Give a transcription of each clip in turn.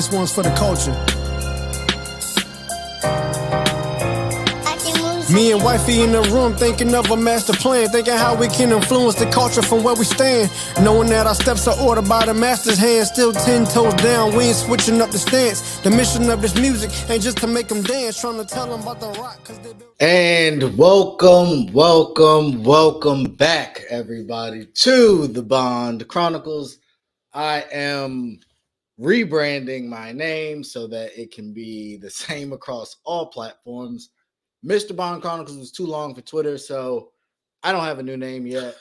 This one's for the culture. Me and wifey in the room thinking of a master plan, thinking how we can influence the culture from where we stand. Knowing that our steps are ordered by the master's hand, still 10 toes down, we ain't switching up the stance. The mission of this music ain't just to make them dance, trying to tell them about the rock. And welcome back, everybody, to the Bond Chronicles. I am rebranding my name so that it can be the same across all platforms. Mr. Bond Chronicles was too long for Twitter, so I don't have a new name yet.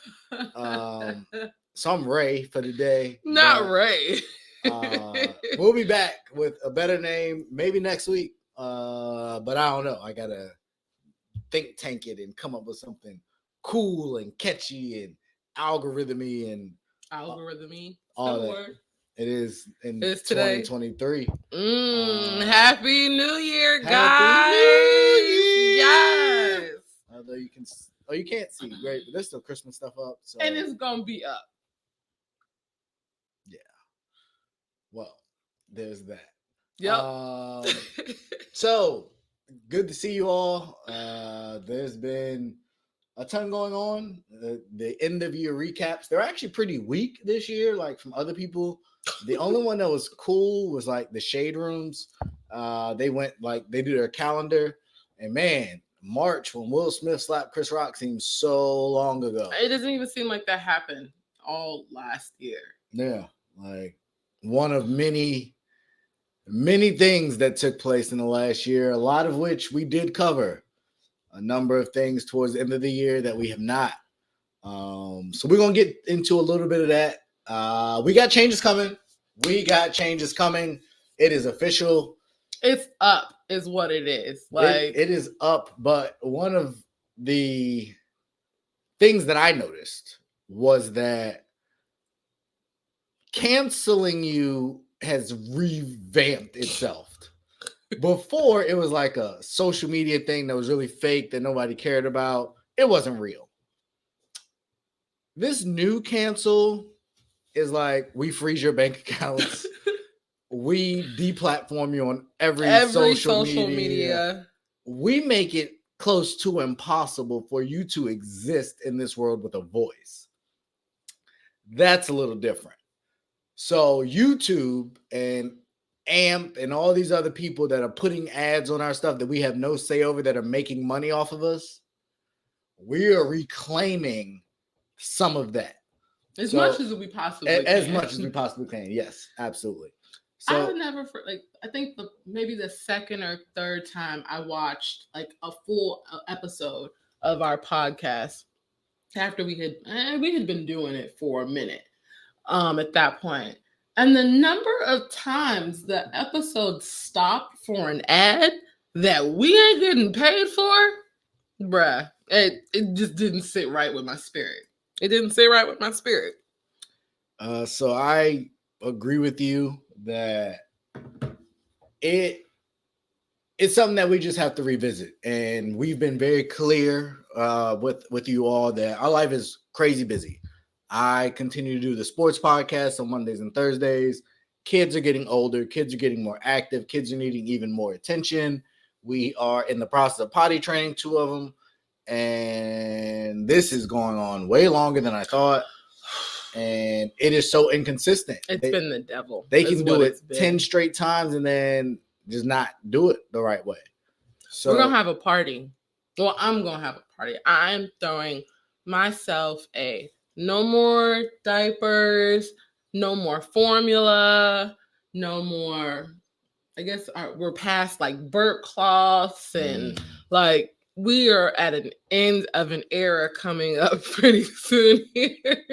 So I'm Ray for today. Not Ray. We'll be back with a better name maybe next week. But I don't know. I gotta think tank it and come up with something cool and catchy and algorithmy and all that. It is in 2023. Happy New Year, guys! Happy New Year! Yes. Although you can't see, great, but there's still Christmas stuff up. So. And it's gonna be up. Yeah. Well, there's that. Yep. So good to see you all. There's been a ton going on. The end of year recaps, they're actually pretty weak this year, like from other people. The only one that was cool was like the Shade Rooms. They do their calendar, and man, March when Will Smith slapped Chris Rock seems so long ago. It doesn't even seem like that happened all last year. Yeah, like one of many things that took place in the last year, a lot of which we did cover. A number of things towards the end of the year that we have not. So we're going to get into a little bit of that. We got changes coming. It is official. It's up is what it is. It is up, but one of the things that I noticed was that canceling you has revamped itself. Before, it was like a social media thing that was really fake that nobody cared about. It wasn't real. This new cancel is like, we freeze your bank accounts. We deplatform you on every social media. We make it close to impossible for you to exist in this world with a voice. That's a little different. So YouTube and AMP and all these other people that are putting ads on our stuff that we have no say over, that are making money off of us, we are reclaiming some of that. As much as we possibly can. Much as we possibly can. Yes, absolutely. So, I would never, I think maybe the second or third time I watched like a full episode of our podcast after we had been doing it for a minute at that point. And the number of times the episode stopped for an ad that we ain't getting paid for, bruh, it just didn't sit right with my spirit. It didn't sit right with my spirit. So I agree with you that it's something that we just have to revisit. And we've been very clear with you all that our life is crazy busy. I continue to do the sports podcast on Mondays and Thursdays. Kids are getting older. Kids are getting more active. Kids are needing even more attention. We are in the process of potty training 2 of them. And this is going on way longer than I thought. And it is so inconsistent. It's been the devil. They can do it 10 straight times and then just not do it the right way. So we're going to have a party. Well, I'm going to have a party. I'm throwing myself no more diapers, no more formula, no more, I guess we're past like burp cloths and like we are at an end of an era coming up pretty soon here.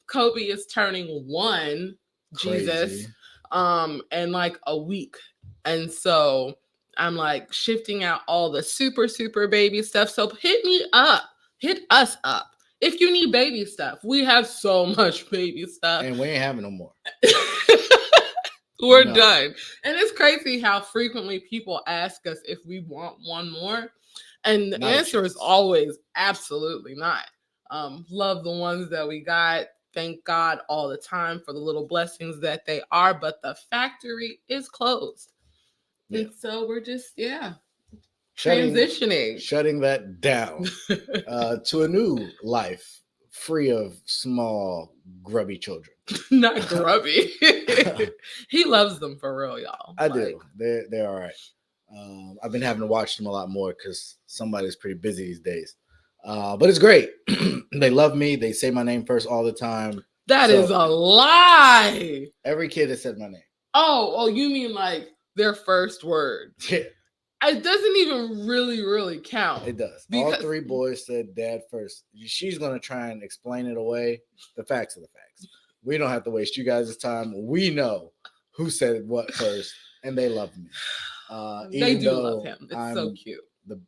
Kobe is turning 1, Crazy. Jesus, in like a week. And so I'm like shifting out all the super, super baby stuff. So hit us up. If you need baby stuff, we have so much baby stuff. And we ain't having no more. We're done. And it's crazy how frequently people ask us if we want one more. And the answer is always absolutely not. Love the ones that we got. thank God all the time for the little blessings that they are, but the factory is closed. Yeah. And so we're just, shutting transitioning. that down to a new life free of small grubby children. Not grubby. He loves them for real, y'all. I do. They're all right. I've been having to watch them a lot more because somebody's pretty busy these days. But it's great. They love me. They say my name first all the time. That is a lie. Every kid has said my name. Oh, you mean like their first word? Yeah. It doesn't even really count. It does. All three boys said dad first. She's going to try and explain it away. The facts are the facts. We don't have to waste you guys' time. We know who said what first, and they love me. They do love him. It's so cute. The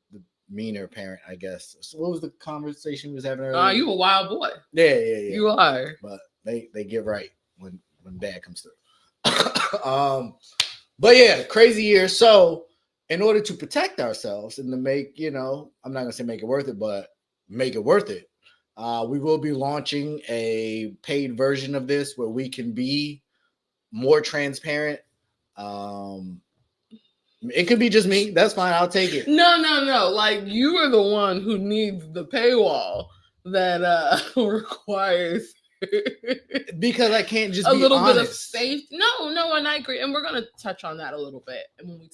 meaner parent, I guess. So what was the conversation we was having earlier? You a wild boy. Yeah. You are. But they get right when dad comes through. But yeah, crazy year. So in order to protect ourselves and to make, I'm not gonna say make it worth it, but make it worth it. We will be launching a paid version of this where we can be more transparent. It could be just me. That's fine. I'll take it. No. Like, you are the one who needs the paywall that requires because I can't just a be little honest. bit of safety. No, and I agree. And we're gonna touch on that a little bit. And when we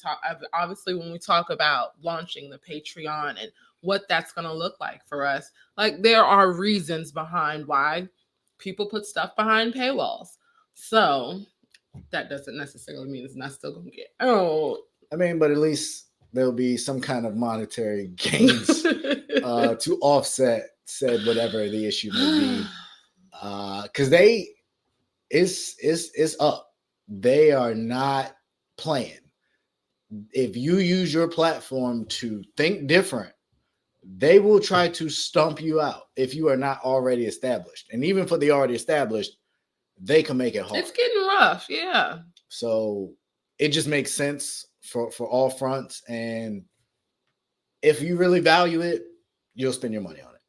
talk about launching the Patreon and what that's gonna look like for us, like, there are reasons behind why people put stuff behind paywalls. So that doesn't necessarily mean it's not still gonna get but at least there'll be some kind of monetary gains to offset said whatever the issue may be. Because it's up. They are not playing. If you use your platform to think different, they will try to stomp you out if you are not already established. And even for the already established, they can make it hard. It's getting rough, yeah. So it just makes sense for all fronts. And if you really value it, you'll spend your money on it.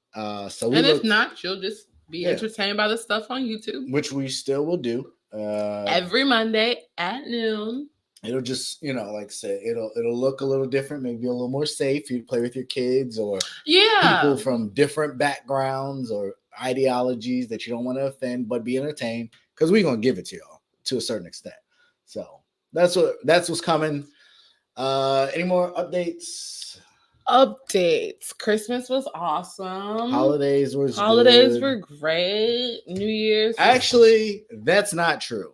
If not, you'll just be entertained by the stuff on YouTube, which we still will do every Monday at noon. It'll just, like I said, it'll look a little different, maybe a little more safe. You play with your kids or people from different backgrounds or ideologies that you don't want to offend, but be entertained, because we're gonna give it to y'all to a certain extent. So that's what's coming. Any more updates? Christmas was awesome. Holidays were great. New Year's. Actually, that's not true.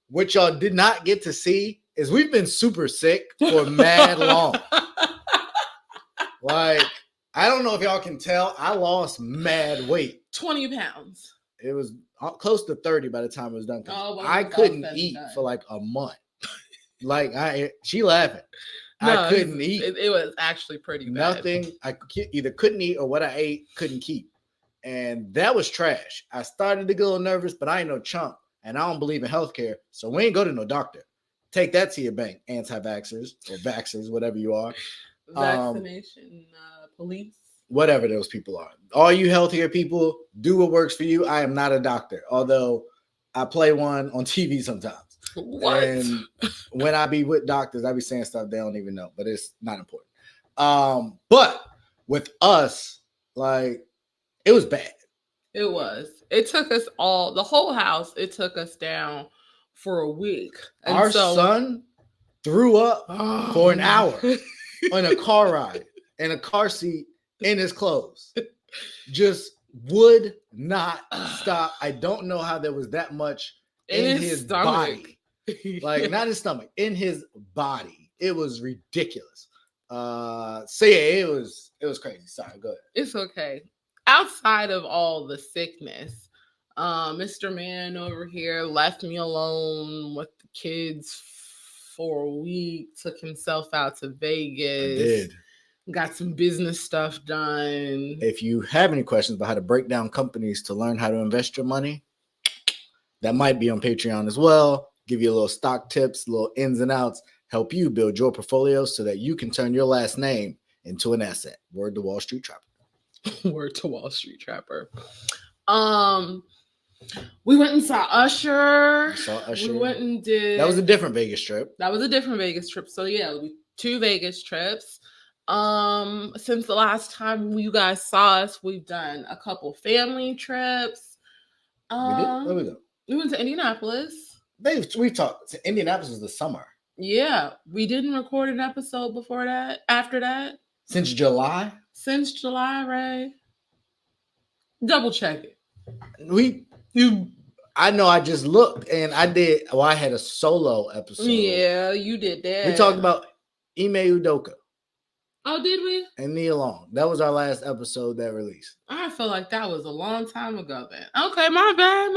What y'all did not get to see is we've been super sick for mad long. Like, I don't know if y'all can tell, I lost mad weight. 20 pounds. It was close to 30 by the time it was done. I couldn't eat for like a month. Like, she laughing. No, I couldn't eat. It was actually pretty bad. Nothing. I either couldn't eat or what I ate couldn't keep. And that was trash. I started to get a little nervous, but I ain't no chump. And I don't believe in healthcare. So we ain't go to no doctor. Take that to your bank, anti-vaxxers or vaxxers, whatever you are. Vaccination police. Whatever those people are. All you healthcare people, do what works for you. I am not a doctor, although I play one on TV sometimes. What? And when I be with doctors, I be saying stuff they don't even know, but it's not important. But with us, like, it was bad. It was. It took us the whole house, it took us down for a week. And our son threw up for an hour on a car ride in a car seat in his clothes. Just would not stop. I don't know how there was that much in his body. Like, not his stomach, in his body. It was ridiculous. It was crazy. Sorry, go ahead. It's okay. Outside of all the sickness, Mr. Man over here left me alone with the kids for a week, took himself out to Vegas. I did. Got some business stuff done. If you have any questions about how to break down companies to learn how to invest your money, that might be on Patreon as well. Give you a little stock tips, little ins and outs, help you build your portfolio so that you can turn your last name into an asset. Word to Wall Street Trapper. Word to Wall Street Trapper. We went and saw Usher. We went and did. That was a different Vegas trip. So yeah, 2 Vegas trips. Since the last time you guys saw us, we've done a couple family trips. We did. Where we go? We went to Indianapolis. We talked. Indianapolis was the summer. Yeah, we didn't record an episode before that. After that, since July. Right? Double check it. I know. I just looked and I did. Well, I had a solo episode. Yeah, you did that. We talked about Ime Udoka. Oh, did we? And Nia Long. That was our last episode that released. I feel like that was a long time ago then. Okay, my bad.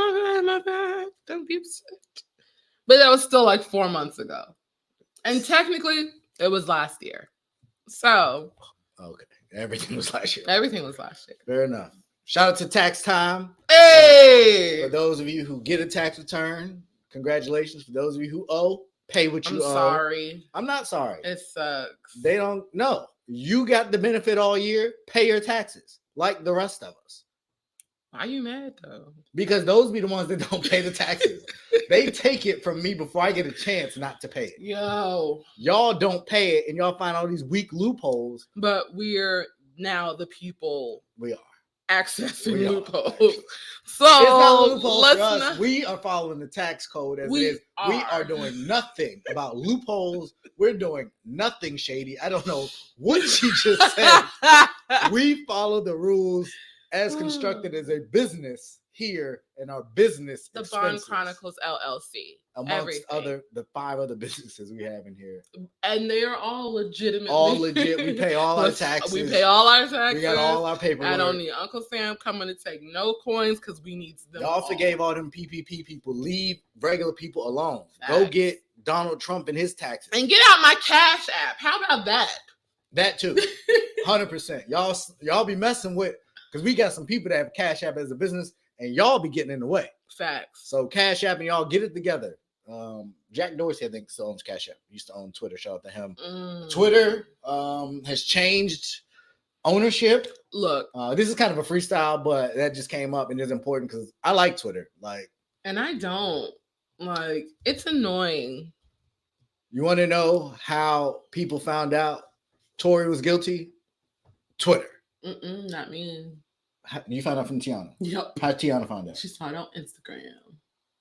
Don't be upset. But that was still like 4 months ago. And technically, it was last year. So. Okay. Everything was last year. Fair enough. Shout out to Tax Time. Hey! For those of you who get a tax return, congratulations. For those of you who owe, pay what you owe. I'm sorry. I'm not sorry. It sucks. They don't know. You got the benefit all year. Pay your taxes like the rest of us. Why are you mad though? Because those be the ones that don't pay the taxes. They take it from me before I get a chance not to pay it. Y'all don't pay it and y'all find all these weak loopholes. But we're now the people. We are. Accessing loopholes. So it's not loopholes for us. We are following the tax code as it is. We are doing nothing about loopholes. We're doing nothing shady. I don't know what she just said. We follow the rules as constructed as a business here in our business. The Bond Chronicles LLC. Amongst the 5 other businesses we have in here. And they are all legitimate. All legit. We pay all our taxes. We pay all our taxes. We got all our paperwork. I don't need Uncle Sam coming to take no coins because we need them. Y'all forgave all them PPP people. Leave regular people alone. Facts. Go get Donald Trump and his taxes. And get out my Cash App. How about that? That too. 100%. Y'all be messing with, because we got some people that have Cash App as a business and y'all be getting in the way. Facts. So Cash App and y'all get it together. Jack Dorsey, I think, still owns Cash App. He used to own Twitter. Shout out to him. Twitter has changed ownership. Look, this is kind of a freestyle, but that just came up and it's important because I like Twitter. And I don't. It's annoying. You want to know how people found out Tory was guilty? Twitter. Not me. You found out from Tiana? Yep. How Tiana found out? She saw it on Instagram.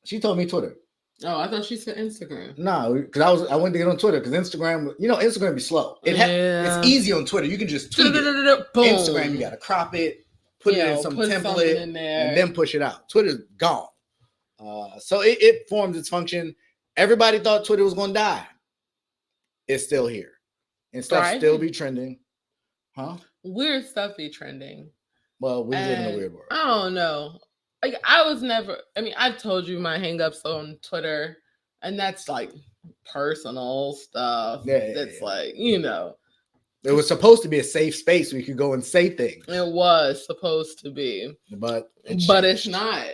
She told me Twitter. Oh, I thought she said Instagram. No, because I went to get on Twitter because Instagram, Instagram be slow. It's easy on Twitter. You can just tweet it. Boom. Instagram, you got to crop it, put it in some template, and then push it out. Twitter's gone. So it forms its function. Everybody thought Twitter was going to die. It's still here. And stuff still be trending. Huh? Weird stuff be trending. Well, we live in a weird world. I don't know. I've told you my hangups on Twitter, and that's personal stuff. That's It was supposed to be a safe space where you could go and say things. It was supposed to be. But it's not.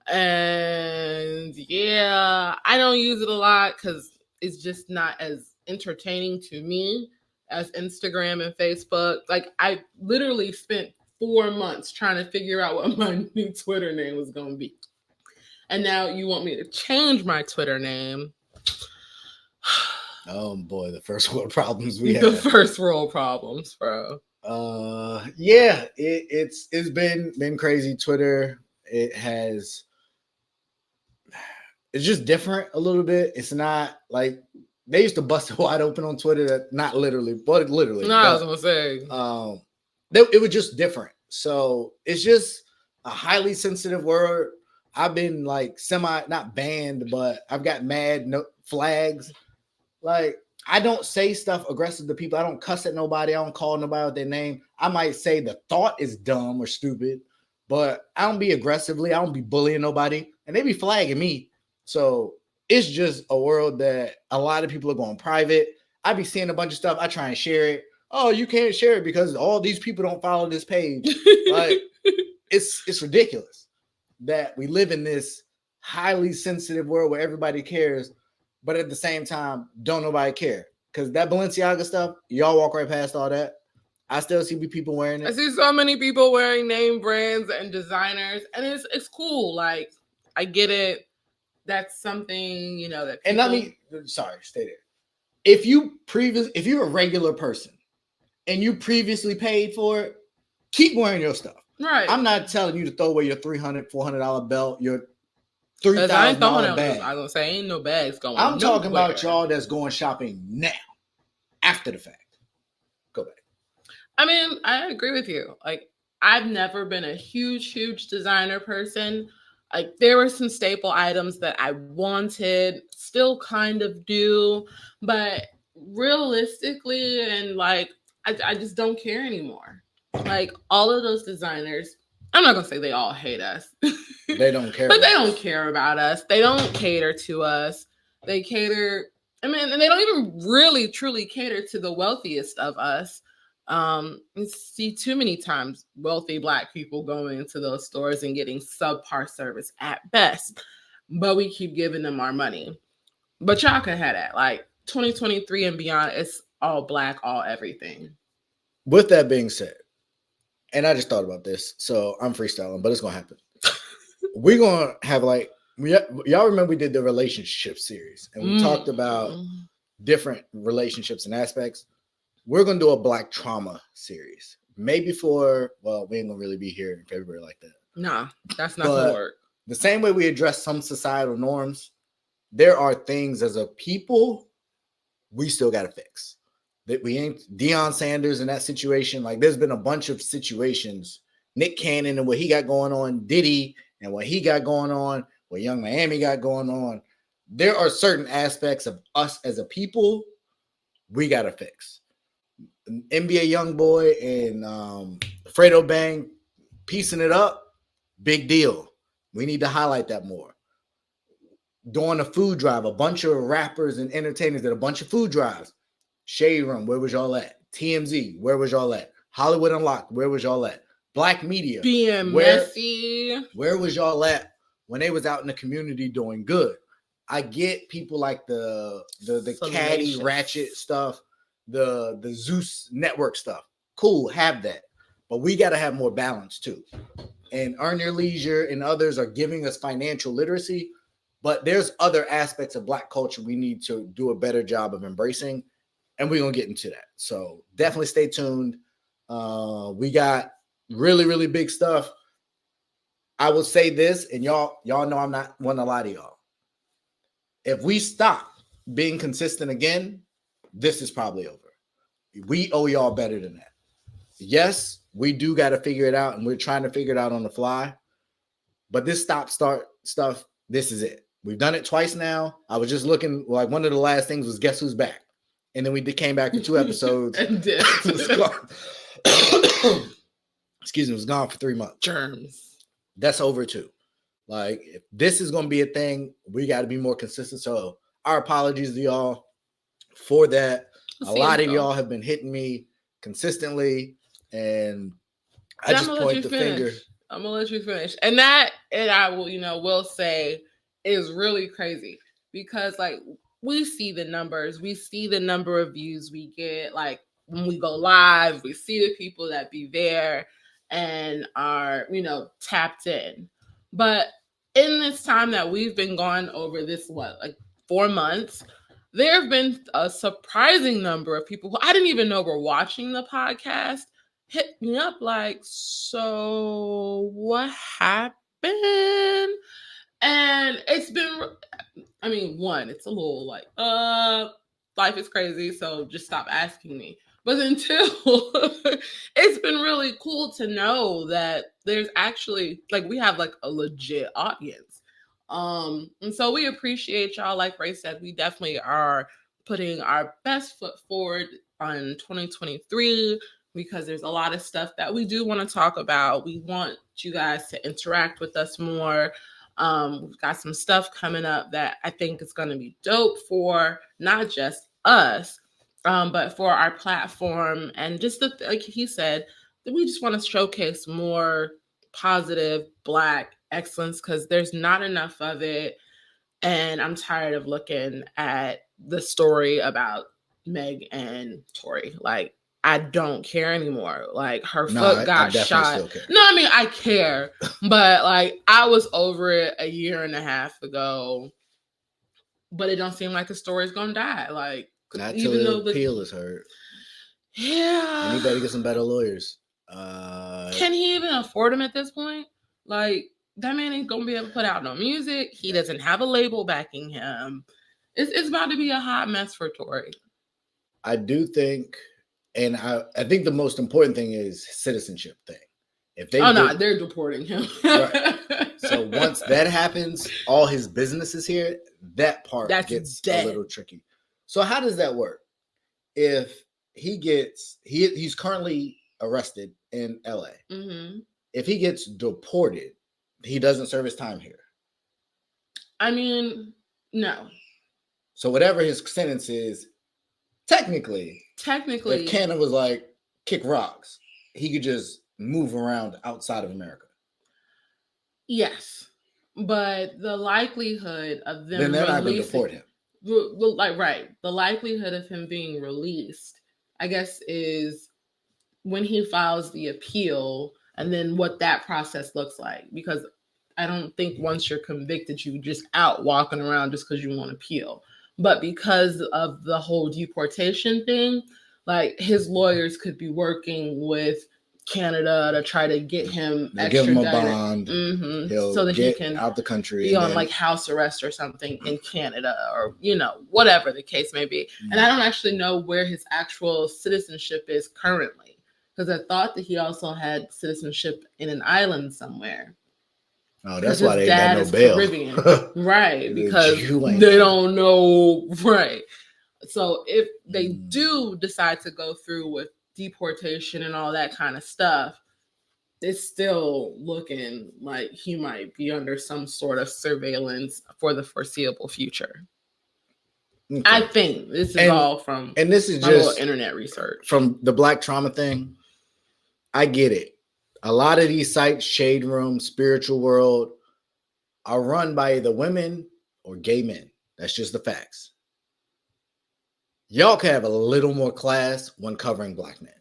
And I don't use it a lot because it's just not as entertaining to me as Instagram and Facebook. I literally spent 4 months trying to figure out what my new Twitter name was going to be. And now you want me to change my Twitter name. Oh boy, the first world problems we have. The first world problems, bro. It's been crazy. Twitter, it's just different a little bit. It's not like they used to bust it wide open on Twitter. Not literally, but literally. No, I was gonna say. It was just different. So it's just a highly sensitive word. I've been not banned, but I've got mad flags. I don't say stuff aggressive to people. I don't cuss at nobody. I don't call nobody with their name. I might say the thought is dumb or stupid, but I don't be aggressively. I don't be bullying nobody, and they be flagging me. So it's just a world that a lot of people are going private. I be seeing a bunch of stuff. I try and share it. Oh, you can't share it because all these people don't follow this page. It's ridiculous that we live in this highly sensitive world where everybody cares, but at the same time, don't nobody care. Because that Balenciaga stuff, y'all walk right past all that. I still see people wearing I it. see so many people wearing name brands and designers, and it's cool. Like, I get it. That's something, you know, that people... And let me, sorry, stay there. If you're a regular person and you previously paid for it, keep wearing your stuff. Right. I'm not telling you to throw away your $300, $400 belt, your $3,000 bag. I was gonna say, ain't no bags going. I'm talking about y'all that's going shopping now, after the fact. Go back. I mean, I agree with you. Like, I've never been a huge designer person. Like, there were some staple items that I wanted, still kind of do, but realistically, and like, I just don't care anymore. Like, all of those designers, I'm not gonna say they all hate us. They don't care. But they don't care about us. They don't cater to us. They cater, I mean, and they don't even really truly cater to the wealthiest of us. You see too many times wealthy Black people going into those stores and getting subpar service at best, but we keep giving them our money. But y'all can have that. Like, 2023 and beyond, it's all Black, all everything. With that being said, and I just thought about this, so I'm freestyling, but it's gonna happen. We're gonna have like, y'all remember we did the relationship series and we talked about different relationships and aspects. We're gonna do a Black trauma series. Maybe we ain't gonna really be here in February like that. Nah, that's not gonna work. The same way we address some societal norms, there are things as a people we still gotta fix. That we ain't Deion Sanders in that situation. Like, there's been a bunch of situations, Nick Cannon and what he got going on, Diddy and what he got going on, what Young Miami got going on. There are certain aspects of us as a people we gotta fix. NBA YoungBoy and Fredo Bang piecing it up, big deal. We need to highlight that more. Doing a food drive, a bunch of rappers and entertainers did a bunch of food drives. Shade Room, where was y'all at? TMZ, where was y'all at? Hollywood Unlocked, where was y'all at? Black media, being messy. Where was y'all at when they was out in the community doing good? I get people like the Caddy Ratchet stuff, the Zeus Network stuff. Cool, have that. But we got to have more balance too. And Earn Your Leisure and others are giving us financial literacy, but there's other aspects of Black culture we need to do a better job of embracing. And we're going to get into that. So definitely stay tuned. We got really big stuff. I will say this, and y'all know I'm not one to lie to y'all. If we stop being consistent again, this is probably over. We owe y'all better than that. Yes, we do got to figure it out, and we're trying to figure it out on the fly. But this stop-start stuff, this is it. We've done it twice now. I was just looking, like, one of the last things was Guess Who's Back? And then we came back for 2 episodes. And did. Excuse me, it was gone for 3 months. Germs. That's over too. Like, if this is going to be a thing, we got to be more consistent. So our apologies to y'all for that. A lot of y'all have been hitting me consistently, and I just point the finger. I'm gonna let you finish. And I will say is really crazy because, like, we see the numbers, we see the number of views we get. Like, when we go live, we see the people that be there and are, tapped in. But in this time that we've been gone over this, 4 months, there have been a surprising number of people who I didn't even know were watching the podcast hit me up like, so what happened? And it's been, it's a little like, life is crazy, so just stop asking me. But then two, it's been really cool to know that there's actually, we have a legit audience. And so we appreciate y'all. Like Ray said, we definitely are putting our best foot forward on 2023 because there's a lot of stuff that we do want to talk about. We want you guys to interact with us more. We've got some stuff coming up that I think is going to be dope for not just us, but for our platform. And just like he said, that we just want to showcase more positive Black excellence because there's not enough of it. And I'm tired of looking at the story about Meg and Tory. I don't care anymore. Like her No, foot I got definitely shot. still care. No, I mean I care, but like I was over it a year and a half ago. But it don't seem like the story's gonna die. Like Not till even the though the appeal is heard. yeah, And he better get some better lawyers. Can he even afford them at this point? Like that man ain't gonna be able to put out no music. He doesn't have a label backing him. It's about to be a hot mess for Tory. I do think, and I think the most important thing is citizenship thing. If they They're deporting him. Right. So once that happens, all his businesses here, that part gets dead. A little tricky. So how does that work? If he's currently arrested in LA. Mm-hmm. If he gets deported, he doesn't serve his time here. I mean, no. So whatever his sentence is, technically, if Canada was like kick rocks, he could just move around outside of America. Yes, but the likelihood of them then they're not going to deport him. The likelihood of him being released, I guess, is when he files the appeal, and then what that process looks like. Because I don't think once you're convicted, you just out walking around just because you want to appeal. But because of the whole deportation thing, like his lawyers could be working with Canada to try to get him extradited. Give him a bond, so that he can out the country, be on like house arrest or something in Canada, or whatever the case may be. And I don't actually know where his actual citizenship is currently, because I thought that he also had citizenship in an island somewhere. Oh, that's why they got no bail. Caribbean. Right, because they don't know. Right. So if they do decide to go through with deportation and all that kind of stuff, it's still looking like he might be under some sort of surveillance for the foreseeable future. Okay. I think this is all from this is just internet research. From the Black trauma thing, I get it. A lot of these sites, Shade Room, Spiritual World, are run by either women or gay men. That's just the facts. Y'all can have a little more class when covering Black men.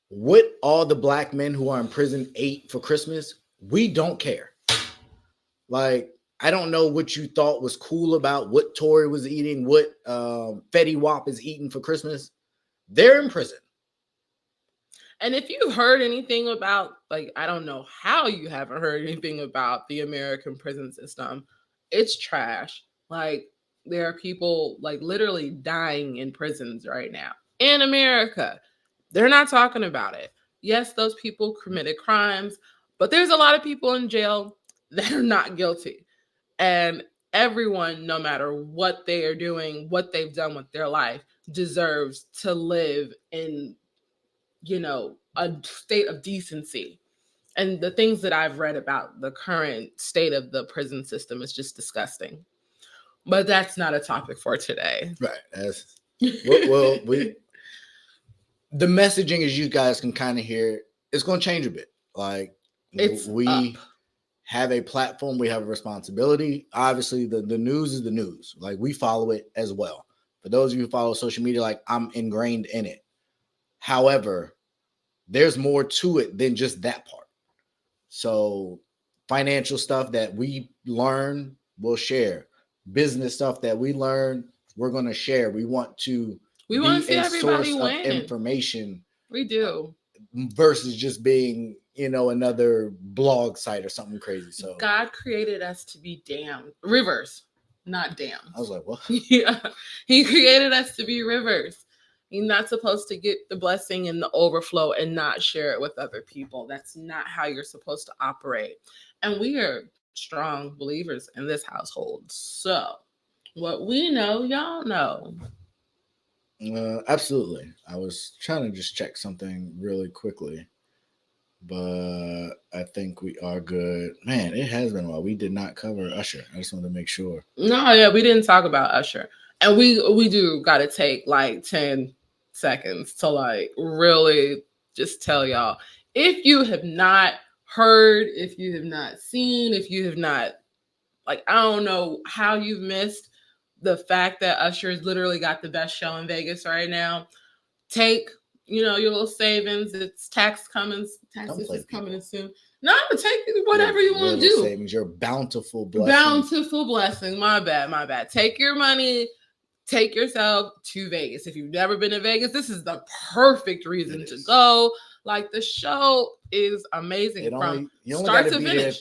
What all the Black men who are in prison ate for Christmas, we don't care. Like, I don't know what you thought was cool about what Tory was eating, what Fetty Wap is eating for Christmas. They're in prison. And if you've heard anything about, like, I don't know how you haven't heard anything about the American prison system, it's trash. Like, there are people, like, literally dying in prisons right now in America. They're not talking about it. Yes, those people committed crimes, but there's a lot of people in jail that are not guilty. And everyone, no matter what they are doing, what they've done with their life, deserves to live in a state of decency. And the things that I've read about the current state of the prison system is just disgusting. But that's not a topic for today. Right. The messaging, as you guys can kind of hear, it's going to change a bit. Like, we have a platform, we have a responsibility. Obviously, the news is the news. Like, we follow it as well. For those of you who follow social media, like, I'm ingrained in it. However, there's more to it than just that part. So financial stuff that we learn, we'll share. Business stuff that we learn, we're going to share. We want to see everybody win. Information. We do. Versus just being, another blog site or something crazy. So God created us to be rivers, not dams. I was like, what? Yeah. He created us to be rivers. You're not supposed to get the blessing and the overflow and not share it with other people. That's not how you're supposed to operate. And we are strong believers in this household. So what we know, y'all know. Absolutely. I was trying to just check something really quickly, but I think we are good. Man, it has been a while. We did not cover Usher. I just wanted to make sure. No, yeah, we didn't talk about Usher. And we do got to take like 10 seconds to like really just tell y'all, if you have not heard, if you have not seen, if you have not, like, I don't know how you've missed the fact that Usher's literally got the best show in Vegas right now. Take your little savings. It's taxes is coming in soon. No, take whatever you want to do. Savings, your bountiful blessing. Bountiful blessing. My bad. Take your money. Take yourself to Vegas. If you've never been to Vegas, this is the perfect reason to go. Like, the show is amazing. You only got to be there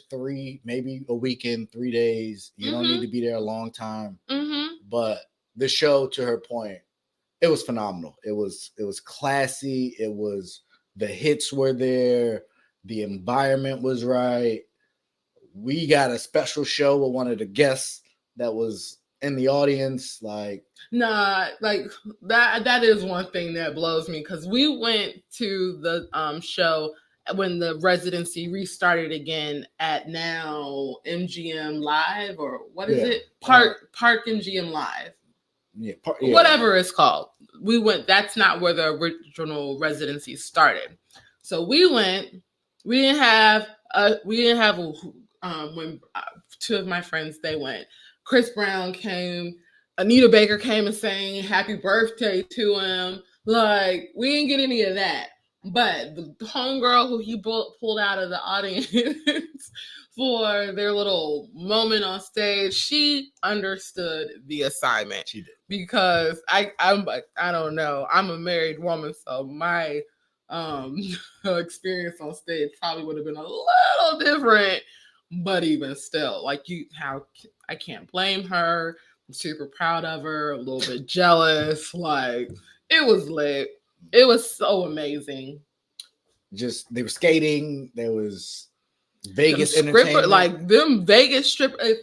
maybe a weekend, 3 days. You don't need to be there a long time. But the show, to her point, it was phenomenal. It was classy. The hits were there. The environment was right. We got a special show with one of the guests that was in the audience. Like that is one thing that blows me, because we went to the show when the residency restarted again at now MGM Live, or what is it? Park MGM Live. Whatever it's called. We went. That's not where the original residency started. So we went. We didn't have when two of my friends, they went. Chris Brown came. Anita Baker came and sang happy birthday to him. Like, we didn't get any of that. But the homegirl who he pulled out of the audience for their little moment on stage, she understood the assignment. She did. Because I don't know. I'm a married woman, so my experience on stage probably would have been a little different. But even still, like, I can't blame her. I'm super proud of her, a little bit jealous. Like, it was lit. It was so amazing. Just, they were skating. There was Vegas entertainment. Like, them Vegas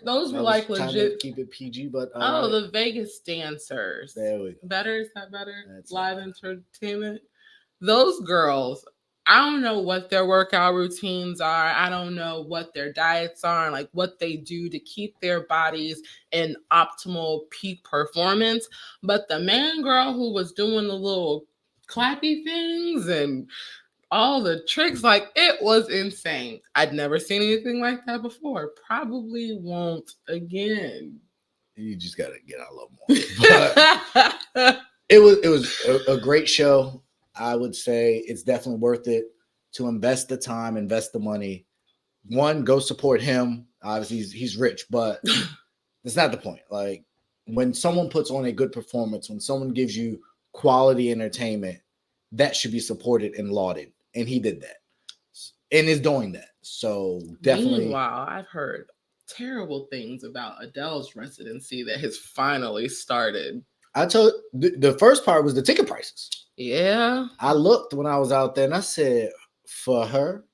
those were like legit. Keep it PG, but the Vegas dancers. There we go. Better? Is that better? That's live entertainment. Those girls, I don't know what their workout routines are. I don't know what their diets are and like what they do to keep their bodies in optimal peak performance. But the man girl who was doing the little clappy things and all the tricks, like, it was insane. I'd never seen anything like that before. Probably won't again. You just got to get out a little more. But it was a great show. I would say it's definitely worth it to invest the time, invest the money. One, go support him. Obviously, he's rich, but that's not the point. Like, when someone puts on a good performance, when someone gives you quality entertainment, that should be supported and lauded. And he did that and is doing that. So definitely. Meanwhile, I've heard terrible things about Adele's residency that has finally started. I told the first part was the ticket prices. Yeah. I looked when I was out there and I said, for her,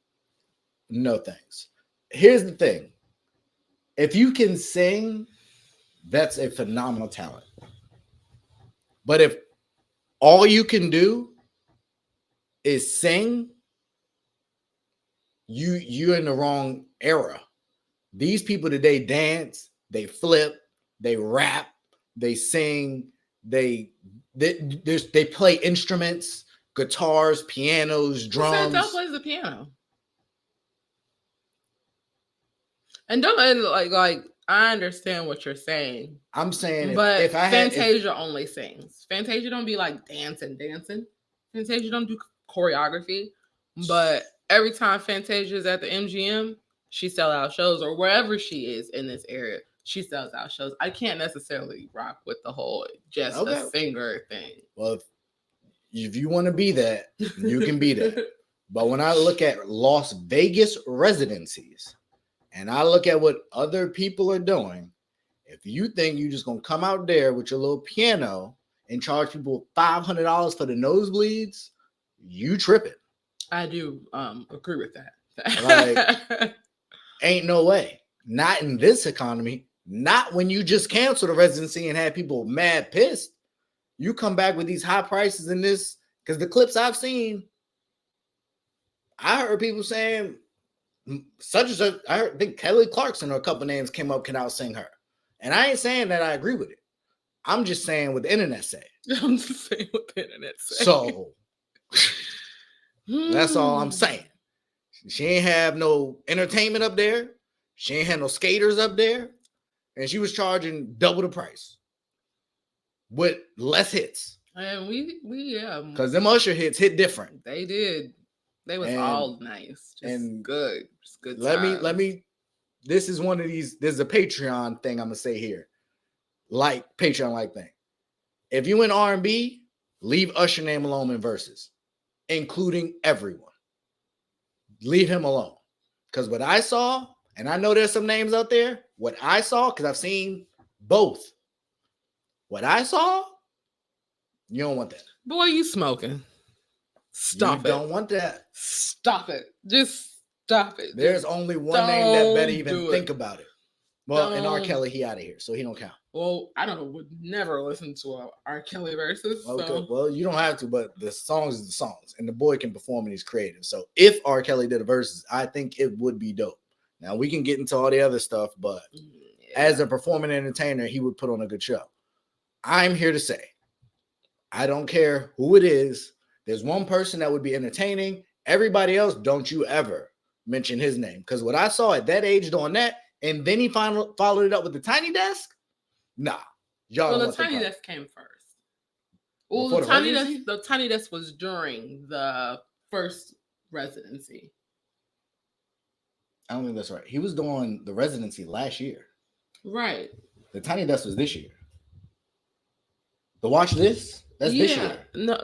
no thanks. Here's the thing. If you can sing, that's a phenomenal talent. But if all you can do is sing, you're in the wrong era. These people today dance, they flip, they rap, they sing, they play instruments, guitars, pianos, drums. Adele plays the piano. And don't like I understand what you're saying. I'm saying, but if Fantasia only sings. Fantasia don't be like dancing. Fantasia don't do choreography. But every time Fantasia is at the MGM, she sells out shows, or wherever she is in this area, she sells out shows. I can't necessarily rock with the whole just a singer thing. Well, if you want to be that, you can be that. But when I look at Las Vegas residencies and I look at what other people are doing, if you think you're just going to come out there with your little piano and charge people $500 for the nosebleeds, you tripping. I do agree with that. Like, ain't no way. Not in this economy. Not when you just canceled a residency and had people mad pissed. You come back with these high prices in this, because the clips I've seen, I heard people saying such and such. I think Kelly Clarkson or a couple names came up, can out-sing her. And I ain't saying that I agree with it. I'm just saying what the internet said. I'm just saying what the internet said. So that's all I'm saying. She ain't have no entertainment up there. She ain't had no skaters up there. And she was charging double the price with less hits. And we Because them Usher hits hit different. They did. They was all nice. Just good. Just good let times. me this is one of these. There's a Patreon thing I'm gonna say here. Like Patreon like thing. If you in R&B, leave Usher name alone in verses, including everyone. Leave him alone. Because what I saw, and I know there's some names out there, what I saw, because I've seen both. What I saw, you don't want that. Boy, you smoking. Stop it. You don't want that. Stop it. Just stop it. There's only one name that better even think about it. Well, and R. Kelly, he out of here, so he don't count. Well, I would never listen to a R. Kelly verses. Okay, so. well, you don't have to, but the songs is the songs, and the boy can perform and he's creative. So if R. Kelly did a verses, I think it would be dope. Now we can get into all the other stuff, but as a performing entertainer, he would put on a good show. I'm here to say, I don't care who it is. There's one person that would be entertaining. Everybody else, don't you ever mention his name. Because what I saw at that age doing that, and then he followed it up with the Tiny Desk, nah. Y'all the Tiny Desk came first. Well, the Tiny Desk was during the first residency. I don't think that's right. He was doing the residency last year. Right. The Tiny Desk was this year. The Watch This? That's this year. No.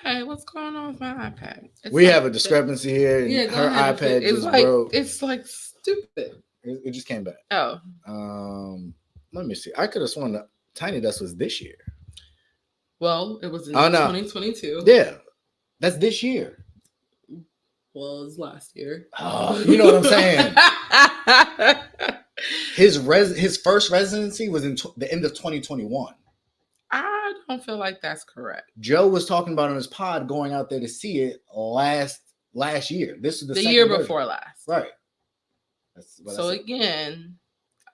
Hey, what's going on with my iPad? We have a discrepancy here. And her iPad just broke. It's like stupid. It just came back. Oh. Let me see. I could have sworn the Tiny Desk was this year. Well, it was in 2022. Yeah. That's this year. Well, it was last year. Oh, you know what I'm saying? His first residency was in the end of 2021. I don't feel like that's correct. Joe was talking about on his pod going out there to see it last year. This is the year before last. Right. So again,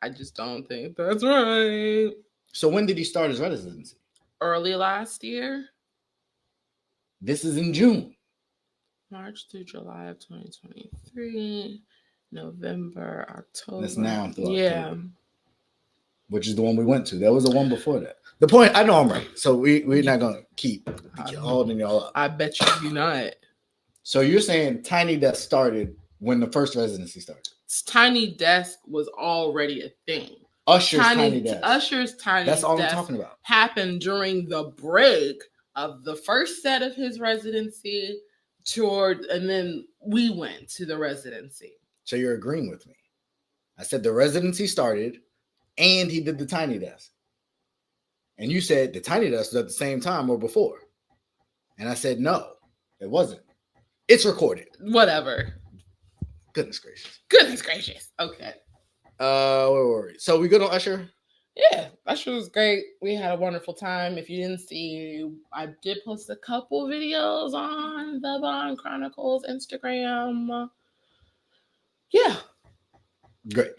I just don't think that's right. So when did he start his residency? Early last year. This is in June. March through July of 2023. November, October. That's now through yeah. October. Which is the one we went to. There was the one before that. The point, I know I'm right. So we're not going to keep holding y'all up. I bet you not. So you're saying Tiny Desk started when the first residency started? Tiny Desk was already a thing. Usher's Tiny Desk. That's all I'm talking about. Happened during the break of the first set of his residency and then we went to the residency. So you're agreeing with me. I said the residency started and he did the Tiny Desk. And you said the Tiny Desk was at the same time or before. And I said, no, it wasn't. It's recorded. Whatever. Goodness gracious. Okay. Where were we? So we good on Usher? Yeah, Usher was great. We had a wonderful time. If you didn't see, I did post a couple videos on the Chronicles Instagram. Yeah. Great.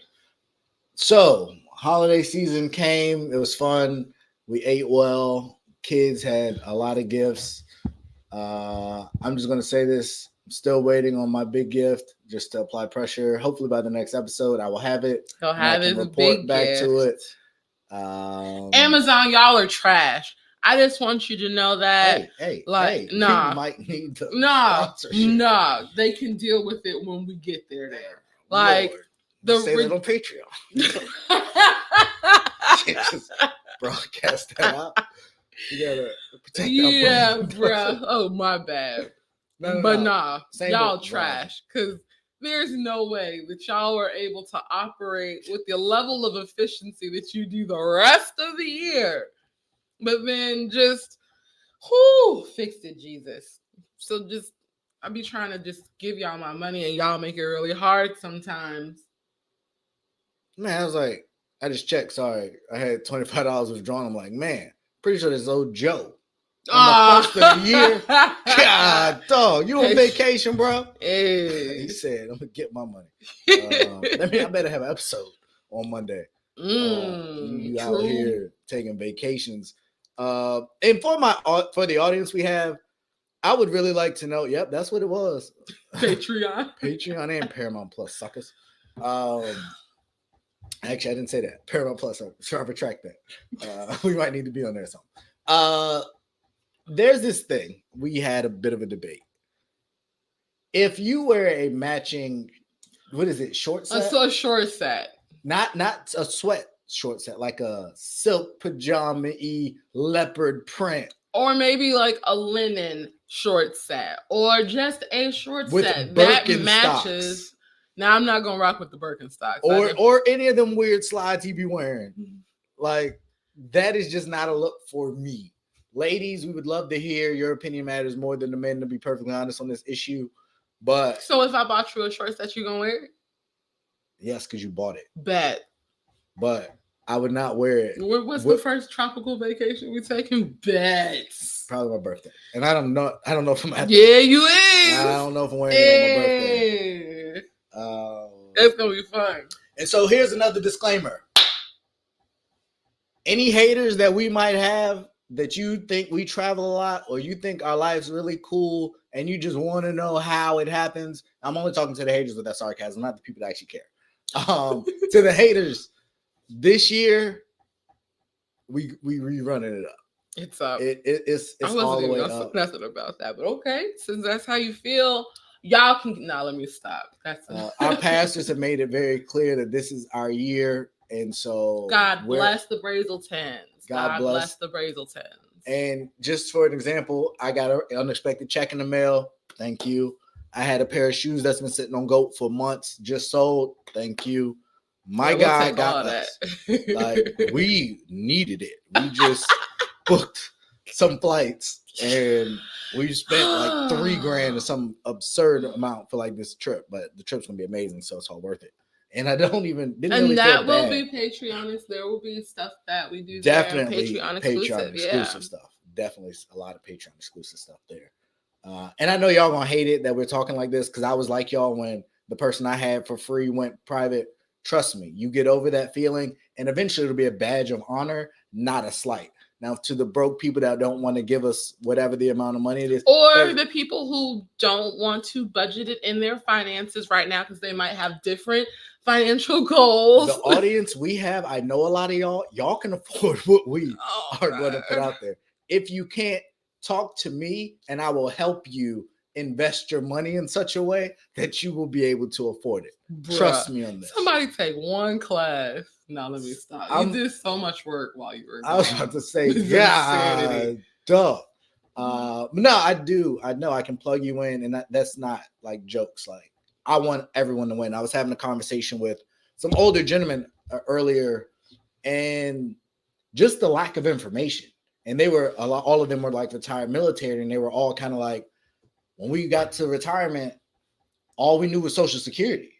So holiday season came. It was fun. We ate well. Kids had a lot of gifts. I'm just going to say this. I'm still waiting on my big gift just to apply pressure. Hopefully by the next episode, I will have it. He'll have his report big back gift. to it. Amazon, y'all are trash. I just want you to know that. Hey, nah. You might need the Nah. They can deal with it when we get there. Like, Lord, say that on Patreon. Just broadcast that out. You gotta protect our brand. Bro. Oh, my bad. No. Y'all trash. Because there's no way that y'all are able to operate with the level of efficiency that you do the rest of the year. But then just, fix it, Jesus. So I be trying to just give y'all my money and y'all make it really hard sometimes. Man, I was like, I just checked. Sorry. I had $25 withdrawn. I'm like, man, pretty sure this old Joe. On the first of the year. God, dog, you on vacation, bro? Hey. He said, I'm going to get my money. I better have an episode on Monday. You out here taking vacations. And for the audience we have, I would really like to know, yep, that's what it was. Patreon and Paramount Plus, suckers. Actually, I didn't say that. Paramount Plus. I'm sure I retract that. We might need to be on there something. There's this thing. We had a bit of a debate. If you wear a matching, what is it, short set? A short set. Not a sweat short set, like a silk pajama-y leopard print. Or maybe like a linen short set. Or just a short with set that matches. Stocks. Now, I'm not going to rock with the Birkenstocks. Or any of them weird slides he be wearing. Like, that is just not a look for me. Ladies, we would love to hear your opinion matters more than the men, to be perfectly honest on this issue. But so if I bought you a short set, you going to wear it? Yes, because you bought it. Bet. But I would not wear it. What's the first tropical vacation we taking? Bets. Probably my birthday. And I don't know if I'm at Yeah, you is. I don't know if I'm wearing it on my birthday. It's gonna be fun. And so here's another disclaimer. Any haters that we might have that you think we travel a lot, or you think our life's really cool and you just want to know how it happens, I'm only talking to the haters with that sarcasm, not the people that actually care. To the haters, this year we rerunning it up. It's up. It's all the way up. I wasn't nothing about that, but okay, since that's how you feel, y'all can. Now let me stop. That's our pastors have made it very clear that this is our year, and so God bless the Brazeltons. God bless the Brazeltons. And just for an example, I got an unexpected check in the mail. Thank you. I had a pair of shoes that's been sitting on GOAT for months, just sold. Thank you. My guy got us. Like, we needed it. We just booked some flights and we spent like $3,000 or some absurd amount for like this trip. But the trip's gonna be amazing, so it's all worth it. And I didn't really that feel will bad. be Patreon. There will be stuff that we do. Definitely Patreon exclusive stuff. Definitely a lot of Patreon exclusive stuff there. And I know y'all gonna hate it that we're talking like this, because I was like y'all when the person I had for free went private. Trust me, you get over that feeling, and eventually it'll be a badge of honor, not a slight. Now, to the broke people that don't want to give us whatever the amount of money it is, or the people who don't want to budget it in their finances right now because they might have different financial goals. The audience we have, I know a lot of y'all can afford what we are going to put out there. If you can't, talk to me and I will help you invest your money in such a way that you will be able to afford it. Bruh, trust me on this. Somebody take one class. Now let me stop. You did so much work while you were gone. I was about to say, yeah, duh. No, I do. I know I can plug you in, and that's not like jokes. Like, I want everyone to win. I was having a conversation with some older gentlemen earlier, and just the lack of information. And they were all of them were like retired military, and they were all kind of like, when we got to retirement, all we knew was Social Security.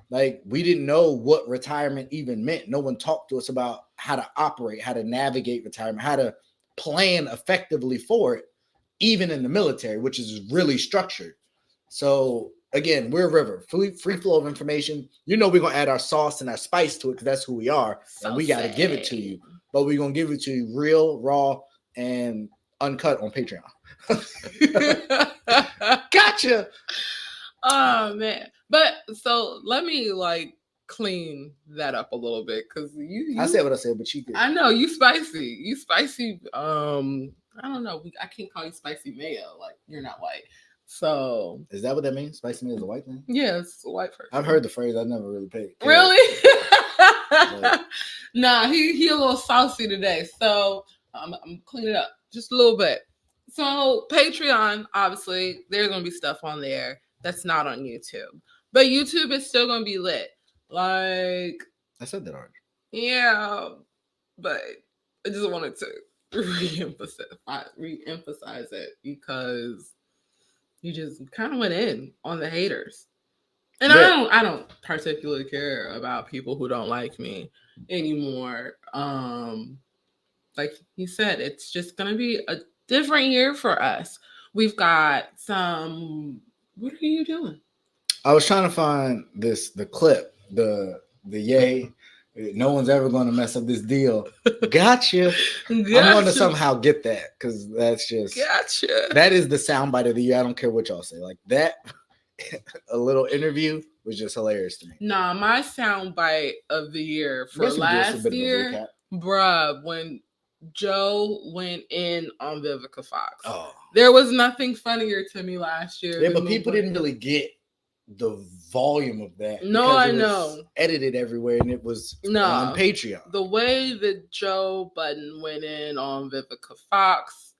Like, we didn't know what retirement even meant. No one talked to us about how to operate, how to navigate retirement, how to plan effectively for it, even in the military, which is really structured. So again, we're a river, free flow of information. You know, we're going to add our sauce and our spice to it because that's who we are. So and we got to give it to you, but we're going to give it to you real, raw, and uncut on Patreon. Gotcha. Oh man. But so let me like clean that up a little bit, because you I said what I said, but you could. I know you spicy. I don't know. I can't call you spicy mayo. Like, you're not white. So is that what that means? Spicy mayo is a white thing? Yeah, it's a white person. I've heard the phrase. I've never really paid. Really? Nah, he a little saucy today. So I'm cleaning it up just a little bit. So Patreon, obviously, there's gonna be stuff on there that's not on YouTube. But YouTube is still gonna be lit. Like, I said that already. Yeah, but I just wanted to reemphasize it, because you just kind of went in on the haters. And yeah. I don't particularly care about people who don't like me anymore. Like you said, it's just gonna be a different year for us. We've got some. What are you doing? I was trying to find the clip, the yay. No one's ever going to mess up this deal. Gotcha. I'm going to somehow get that, because that's just gotcha. That is the soundbite of the year. I don't care what y'all say. Like, that a little interview was just hilarious to me. Nah, my soundbite of the year for I guess we did some last bit of a year, recap. bruh, when Joe went in on Vivica Fox. Oh, there was nothing funnier to me last year. yeah, but people didn't really get the volume of that. No, I was know. Edited everywhere, and it was on Patreon. The way that Joe Budden went in on Vivica Fox.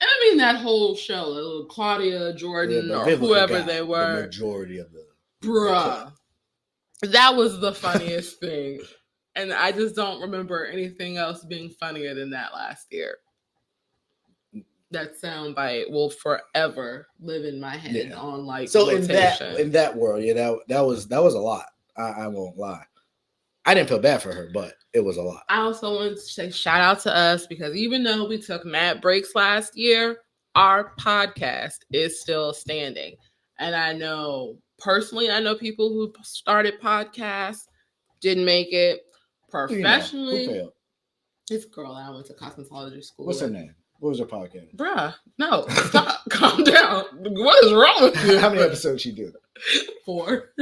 And I mean that whole show, Claudia, Jordan, or Vivica whoever they were. The majority of the bruh. That was the funniest thing. And I just don't remember anything else being funnier than that last year. That soundbite will forever live in my head on like so rotation. in that world, that was a lot. I won't lie. I didn't feel bad for her, but it was a lot. I also want to say shout out to us because even though we took mad breaks last year, our podcast is still standing. And I know personally, people who started podcasts, didn't make it. Professionally, who failed? This girl I went to cosmetology school. What's her name? What was her podcast? Bruh, no, stop. Calm down. What is wrong with you? How many episodes she did? 4.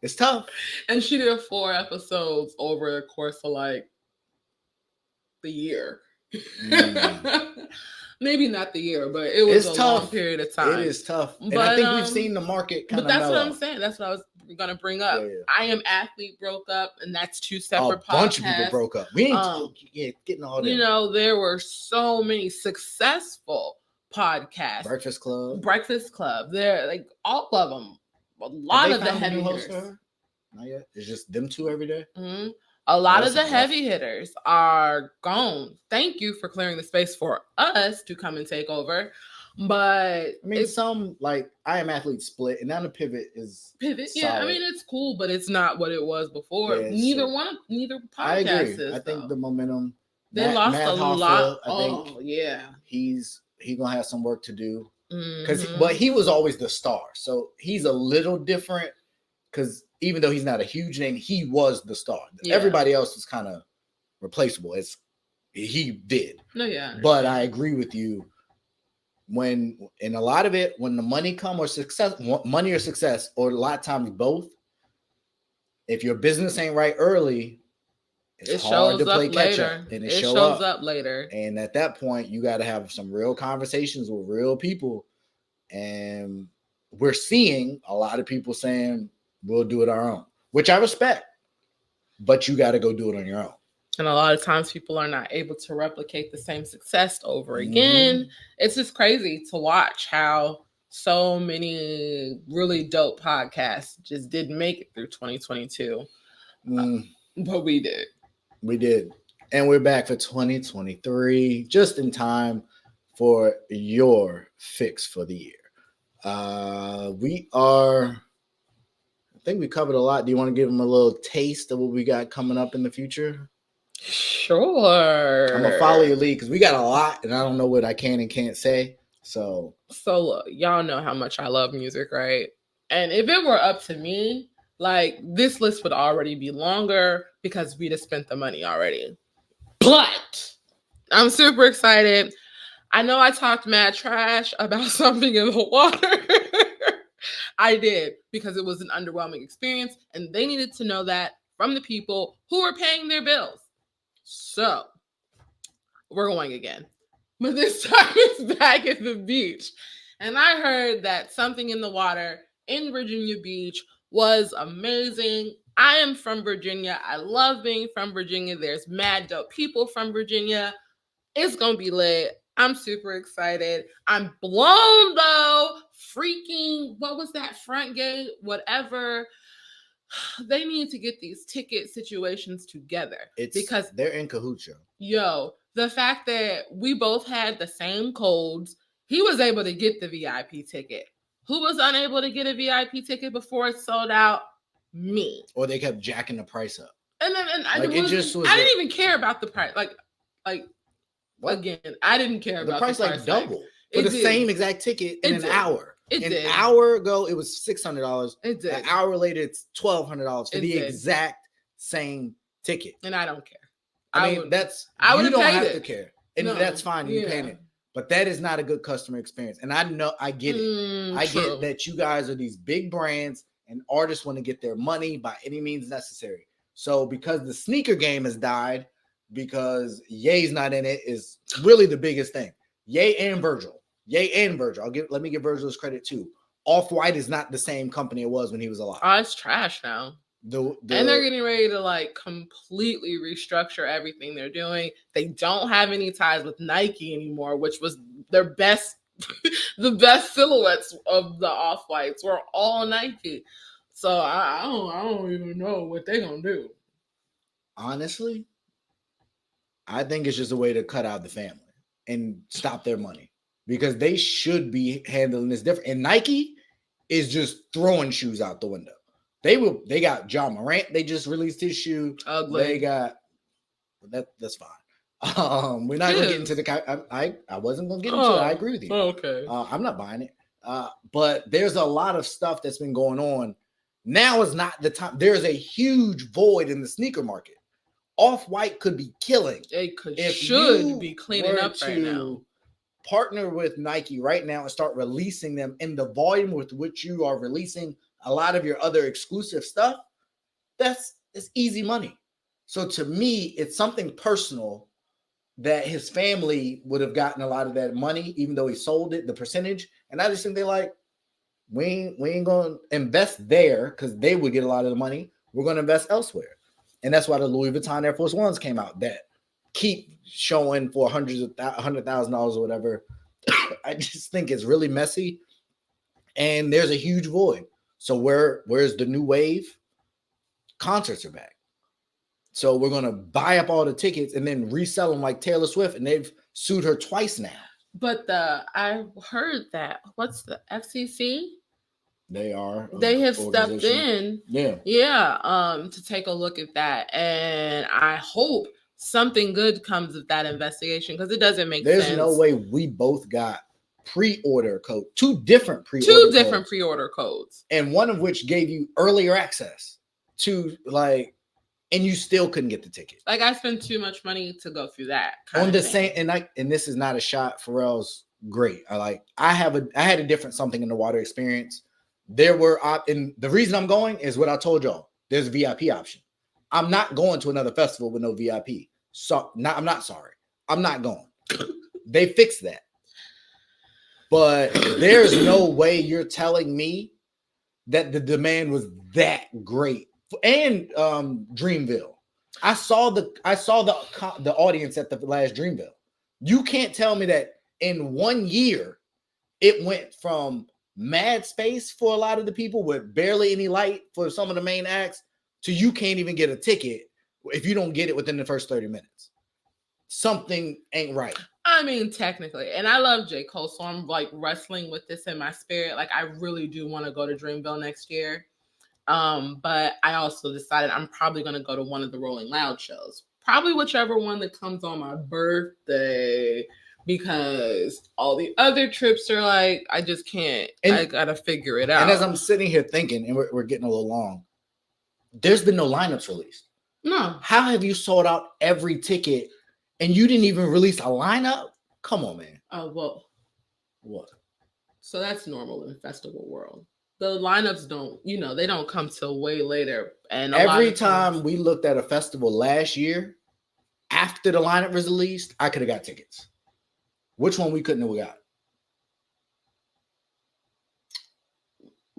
It's tough. And she did 4 episodes over the course of like the year. Maybe not the year, but it was a long period of time. It is tough. And I think we've seen the market kind of mellow. But that's what I'm saying. That's what I was going to bring up. Yeah. I Am Athlete broke up, and that's 2 separate podcasts. A bunch of people broke up. We ain't getting all that. There were so many successful podcasts. Breakfast Club. They're like all of them. A lot of the heavy hitters. Not yet. It's just them 2 every day. Mm-hmm. A lot of the heavy hitters are gone. Thank you for clearing the space for us to come and take over. But I mean, some like I Am Athlete split, and now the pivot. Solid. Yeah. I mean, it's cool, but it's not what it was before. Yeah, neither podcast. I agree. Is, I think the momentum. They lost Matt a Hoffa, lot. I think he's gonna have some work to do but he was always the star, so he's a little different because even though he's not a huge name, he was the star. Yeah. Everybody else was kind of replaceable. He did. No, yeah. But I agree with you. When in a lot of it, when the money come or success, money or success, or a lot of times both, if your business ain't right early, it's hard to play catch up, and it shows up later. And at that point, you got to have some real conversations with real people. And we're seeing a lot of people saying we'll do it our own, which I respect, but you got to go do it on your own. And a lot of times people are not able to replicate the same success over again. Mm-hmm. It's just crazy to watch how so many really dope podcasts just didn't make it through 2022. But we did. We did. And we're back for 2023, just in time for your fix for the year. I think we covered a lot. Do you want to give them a little taste of what we got coming up in the future? Sure. I'm gonna follow your lead because we got a lot, and I don't know what I can and can't say. So look, y'all know how much I love music, right? And if it were up to me, like this list would already be longer because we'd have spent the money already. But I'm super excited. I know I talked mad trash about something in the water. I did because it was an underwhelming experience, and they needed to know that from the people who are paying their bills. So we're going again, but this time it's back at the beach. And I heard that something in the water in Virginia Beach was amazing. I am from Virginia. I love being from Virginia. There's mad dope people from Virginia. It's going to be lit. I'm super excited. I'm blown though. Freaking, what was that front gate? Whatever. They need to get these ticket situations together because they're in cahoots. Yo, the fact that we both had the same codes, he was able to get the VIP ticket. Who was unable to get a VIP ticket before it sold out? Me. Or they kept jacking the price up. And I didn't even care about the price. Like what? Again, I didn't care about the price. Like double for the same exact ticket in an hour. An hour ago, it was $600. It did. An hour later, it's $1,200 for the exact same ticket. And I don't care. I mean, you don't have to care. And that's fine. You're paying it. But that is not a good customer experience. And I know, I get it. I get that you guys are these big brands and artists want to get their money by any means necessary. So because the sneaker game has died, because Ye's not in it, is really the biggest thing. Ye and Virgil. Let me give Virgil his credit too. Off-White is not the same company it was when he was alive. Oh, it's trash now. And they're getting ready to like completely restructure everything they're doing. They don't have any ties with Nike anymore, which was their best, the best silhouettes of the Off-Whites were all Nike. So I don't even know what they're gonna do. Honestly, I think it's just a way to cut out the family and stop their money, because they should be handling this different. And Nike is just throwing shoes out the window. They got John Morant. They just released his shoe. Ugly. They got that's fine. We're not gonna get into the. I wasn't gonna get into it. I agree with you. Okay. I'm not buying it. But there's a lot of stuff that's been going on. Now is not the time. There's a huge void in the sneaker market. Off-White could be killing. They should be cleaning up right now. Partner with Nike right now and start releasing them in the volume with which you are releasing a lot of your other exclusive stuff. It's easy money. So to me, it's something personal that his family would have gotten a lot of that money, even though he sold it, the percentage. And I just think they're like, we ain't going to invest there because they would get a lot of the money. We're going to invest elsewhere. And that's why the Louis Vuitton Air Force Ones came out that keep showing for $100,000 or whatever. I just think it's really messy. And there's a huge void. So where's the new wave? Concerts are back. So we're going to buy up all the tickets and then resell them like Taylor Swift. And they've sued her twice now. But I heard that, what's the FCC? They have stepped in. Yeah. To take a look at that. And I hope something good comes of that investigation, because it doesn't make sense. There's no way we both got pre-order code, two different pre-order codes. And one of which gave you earlier access to and you still couldn't get the ticket. Like, I spent too much money to go through that. On the same, and this is not a shot. Pharrell's great. I had a different something in the water experience. There were, and the reason I'm going is what I told y'all. There's a VIP option. I'm not going to another festival with no VIP. So I'm not sorry. I'm not going. They fixed that. But there's no way you're telling me that the demand was that great. And Dreamville. I saw the audience at the last Dreamville. You can't tell me that in 1 year it went from mad space for a lot of the people with barely any light for some of the main acts to you can't even get a ticket if you don't get it within the first 30 minutes. Something ain't right. I mean, technically, and I love J. Cole, so I'm like wrestling with this in my spirit. Like, I really do want to go to Dreamville next year. But I also decided I'm probably going to go to one of the Rolling Loud shows. Probably whichever one that comes on my birthday, because all the other trips are like, I just can't. I got to figure it out. And as I'm sitting here thinking, and we're getting a little long, there's been no lineups released. No. How have you sold out every ticket and you didn't even release a lineup? Come on, man. Oh, well. What? So that's normal in the festival world. The lineups they don't come till way later. And every time we looked at a festival last year, after the lineup was released, I could have got tickets. Which one we couldn't have got?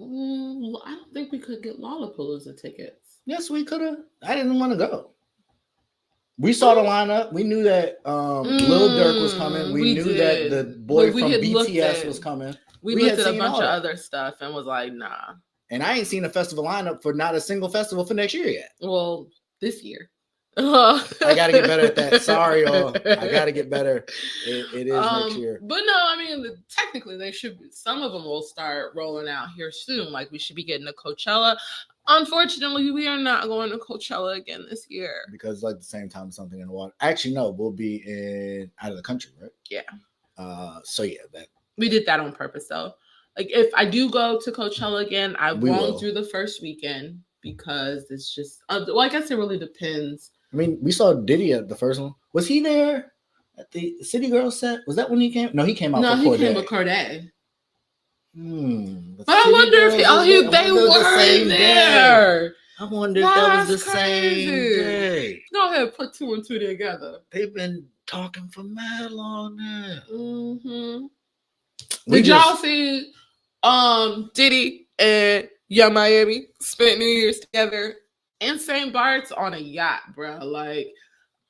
I don't think we could get Lollapalooza tickets. Yes, we could have. I didn't want to go. We saw the lineup. We knew that Lil Durk was coming. We knew that the boy from BTS was coming. We looked at a bunch of other stuff and was like, nah. And I ain't seen a festival lineup for not a single festival for next year yet. Well, this year. I got to get better at that. Sorry, y'all. I got to get better. It is next year. But no, I mean, technically, they should. Some of them will start rolling out here soon. Like, we should be getting to Coachella. Unfortunately, we are not going to Coachella again this year. Because, the same time, something in the water. Actually, no, we'll be out of the country, right? Yeah. So, yeah, that. We did that on purpose, though. Like, if I do go to Coachella again, I won't do the first weekend because it's just. I guess it really depends. I mean, we saw Diddy at the first one. Was he there? at the City Girl set. Was that when he came? No, he came out. No, for he Cordae. came with Cordae. But I wonder if they were there. I wonder if that was the same day. Go ahead, put 2 and 2 together. They've been talking for mad long now. Mm-hmm. Did y'all see Diddy and Young Miami spent New Year's together in St. Bart's on a yacht, bro? Like,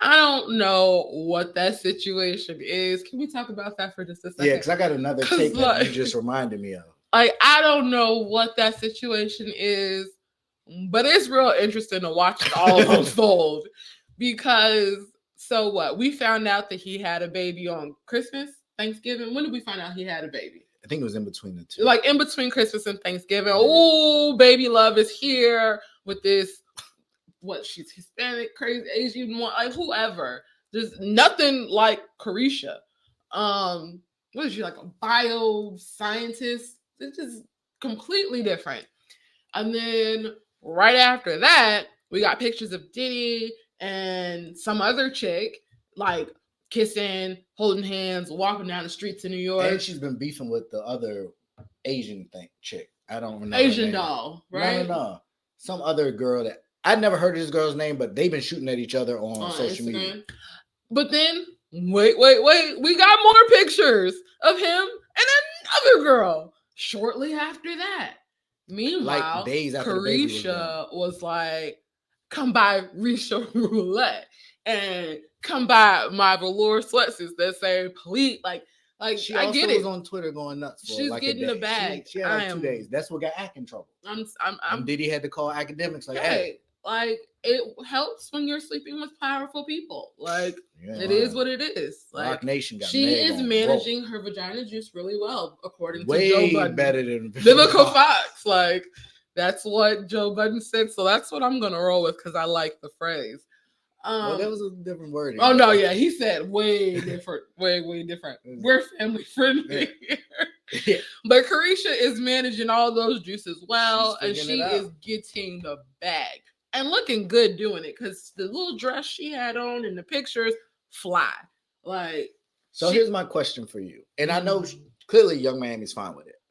I don't know what that situation is. Can we talk about that for just a second? Yeah, because I got another take that you just reminded me of. Like, I don't know what that situation is, but it's real interesting to watch it all unfold. Because, so what? We found out that he had a baby on Christmas, Thanksgiving. When did we find out he had a baby? I think it was in between the two. Like, in between Christmas and Thanksgiving. Oh, baby love is here with this. What, she's Hispanic, crazy Asian, like whoever. There's nothing like Carisha. What is she, like a bioscientist? It's just completely different. And then right after that, we got pictures of Diddy and some other chick, like kissing, holding hands, walking down the streets of New York. And she's been beefing with the other Asian chick. I don't remember. Asian doll, right? No. Some other girl that I'd never heard of this girl's name, but they've been shooting at each other on social media. But then, wait. We got more pictures of him and another girl shortly after that. Meanwhile, like days after Carisha was like, come by Risha Roulette and come by my velour sweatsuits that say please. Like she I also get it. was on Twitter going nuts. She's like getting the bag. She had like 2 days. That's what got Ack in trouble. I'm Diddy had to call academics like, hey, like it helps when you're sleeping with powerful people. Like it is what it is. Like Rock Nation got she is managing her vagina juice really well, according to Joe Budden. Better than Vivica Fox. Like that's what Joe Budden said. So that's what I'm gonna roll with because I like the phrase. Well, that was a different word. Oh no, yeah, he said way different, way different. We're family friendly here. Yeah. But Carisha is managing all those juices well, and she is getting the bag and looking good doing it because the little dress she had on in the pictures fly. Like, so here's my question for you, and I know clearly Young Miami's fine with it,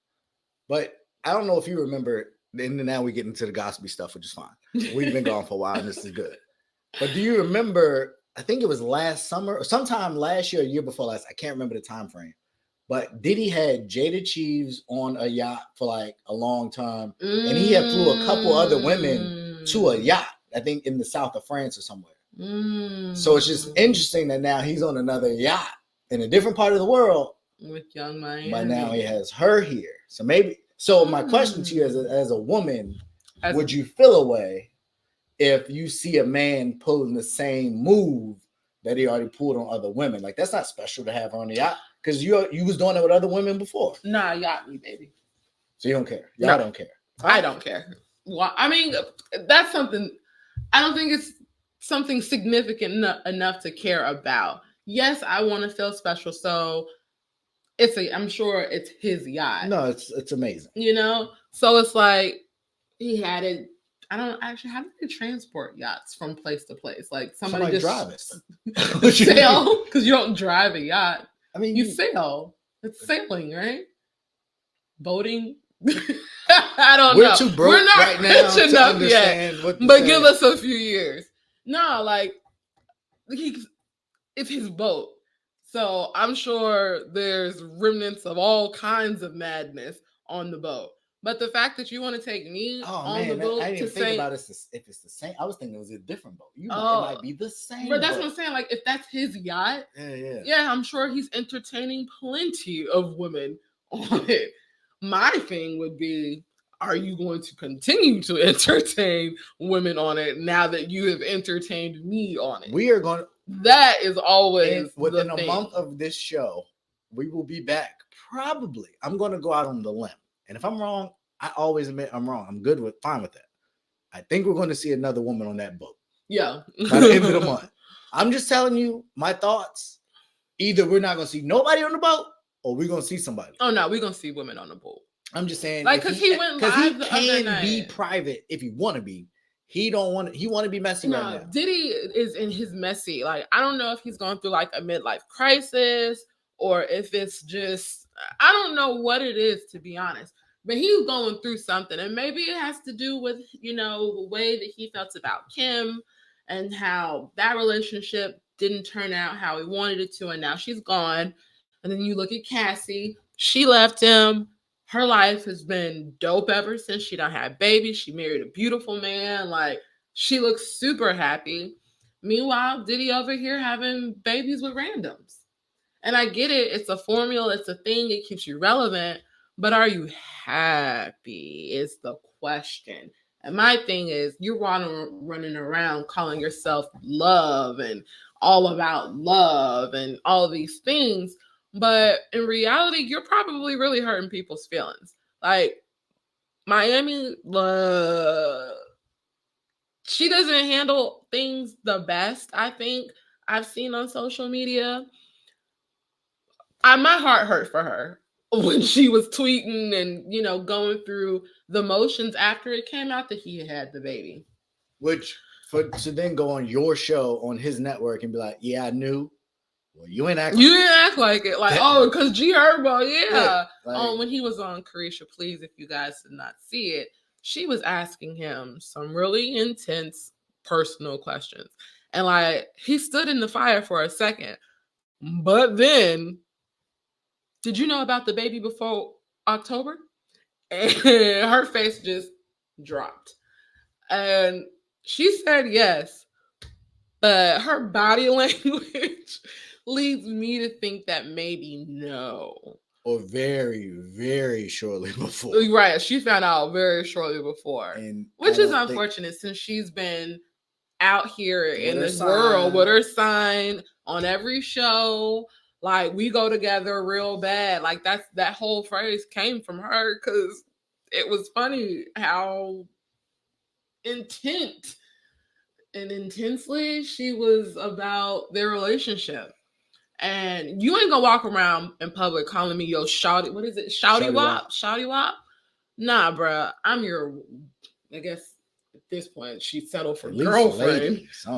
but I don't know if you remember. And now we get into the gossipy stuff, which is fine. We've been gone for a while, and this is good. But do you remember, I think it was last summer or sometime last year or year before last, I can't remember the time frame, but Diddy had Jada Cheeves on a yacht for like a long time. And he had flew a couple other women to a yacht, I think in the south of France or somewhere. So it's just interesting that now he's on another yacht in a different part of the world. With Young Miami. But now he has her here. So my question to you as a woman, would you feel a way if you see a man pulling the same move that he already pulled on other women? Like, that's not special to have on the yacht because you was doing it with other women before. Nah, yacht me, baby. So you don't care. Y'all don't care. I don't care. Well, I mean, that's something. I don't think it's something significant enough to care about. Yes, I want to feel special, so I'm sure it's his yacht. No, it's amazing. You know, so it's like he had it. I don't actually. How do they transport yachts from place to place? Like somebody just drive it. sail because you don't drive a yacht. I mean, you sail. It's sailing, right? Boating. I don't know. We're too broke We're not right now rich to understand yet, what. But give us a few years. No, like it's his boat, so I'm sure there's remnants of all kinds of madness on the boat. But the fact that you want to take me on the boat I didn't think about it if it's the same. I was thinking it was a different boat. It might be the same. But that's boat. what I'm saying. Like, if that's his yacht, yeah, I'm sure he's entertaining plenty of women on it. My thing would be, are you going to continue to entertain women on it now that you have entertained me on it? We are going to. That is always within a month of this show, we will be back. Probably, I'm going to go out on the limb. And if I'm wrong, I always admit I'm wrong. I'm fine with that. I think we're going to see another woman on that boat. Yeah. By the end of the month. I'm just telling you my thoughts. Either we're not going to see nobody on the boat or we're going to see somebody. Oh, no, we're going to see women on the boat. I'm just saying. Like, because he went live the other night. He can be private if you want to be. He want to be messy right now. Diddy is in his messy. Like, I don't know if he's going through like a midlife crisis or if it's just, I don't know what it is, to be honest. But he's going through something. And maybe it has to do with, the way that he felt about Kim and how that relationship didn't turn out how he wanted it to. And now she's gone. And then you look at Cassie. She left him. Her life has been dope ever since. She done had babies. She married a beautiful man. Like, she looks super happy. Meanwhile, Diddy over here having babies with randoms. And I get it. It's a formula. It's a thing. It keeps you relevant. But are you happy is the question. And my thing is, you're running around calling yourself love and all about love and all these things. But in reality, you're probably really hurting people's feelings. Like, Miami, she doesn't handle things the best, I think, I've seen on social media. My heart hurt for her when she was tweeting and, going through the motions after it came out that he had the baby. To then go on your show on his network and be like, yeah, I knew. Well, you ain't act like it. Like, because G Herbo, yeah. Like, when he was on Carisha Please, if you guys did not see it, she was asking him some really intense personal questions. And like, he stood in the fire for a second. But then, did you know about the baby before October? And her face just dropped. And she said yes. But her body language leads me to think that maybe no. Or very, very shortly before. Right. She found out very shortly before. Which is unfortunate since she's been out here in this world with her sign on every show. Like, we go together real bad. Like, that whole phrase came from her because it was funny how intensely she was about their relationship. And you ain't gonna walk around in public calling me yo shouty. What is it? Shouty wop? Shouty wop? Nah, bruh. I'm your, I guess at this point she settled for girlfriend. She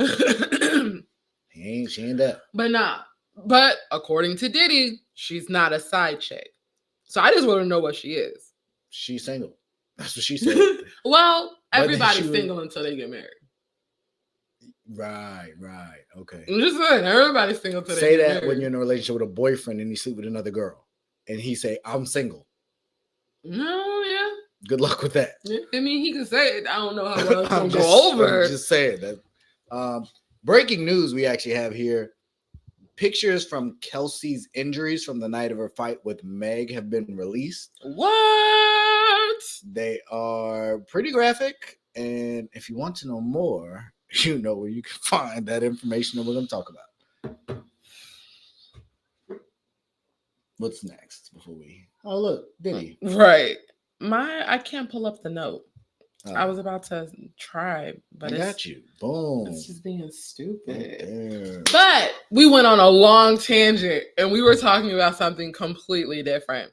ain't that. But nah. But according to Diddy, she's not a side chick. So I just want to know what she is. She's single. That's what she said. Well, everybody's single until they get married. Right. Okay. I'm just saying, everybody's single until they get married. Say that when you're in a relationship with a boyfriend and you sleep with another girl, and he say, "I'm single." No, yeah. Good luck with that. I mean, he can say it. I don't know how well it's gonna go over. I'm just saying that. Breaking news we actually have here. Pictures from Kelsey's injuries from the night of her fight with Meg have been released. What? They are pretty graphic. And if you want to know more, you know where you can find that information that we're going to talk about. What's next before we... Oh, look, Diddy. Right. I can't pull up the note. I was about to try, but I got you. Boom. It's just being stupid. Right, but we went on a long tangent and we were talking about something completely different.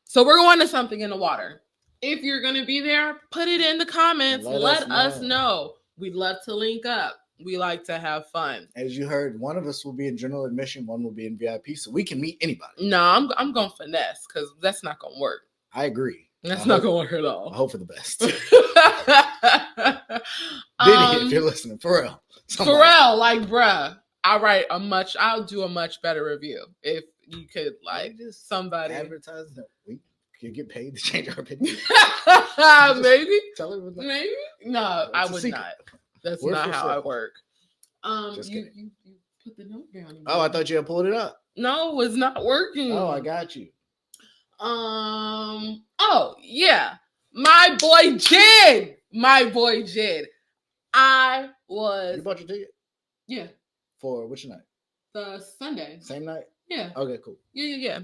So we're going to something in the water. If you're going to be there, put it in the comments. Let us know. We'd love to link up. We like to have fun. As you heard, one of us will be in general admission, one will be in VIP, so we can meet anybody. No, I'm going finesse because that's not going to work. I agree. That's not going to work at all. I hope for the best. Diddy, if you're listening, for real. For real, like, bruh, I'll do a much better review if you could, like, just somebody advertise that we could get paid to change our opinion. Maybe. Tell her maybe. No, I would not. That's not how I work. You put the note down. Oh, I thought you had pulled it up. No, it's not working. Oh, I got you. Oh yeah, my boy Jid. I was. You bought your ticket? Yeah. For which night? The Sunday. Same night? Yeah. Okay, cool. Yeah.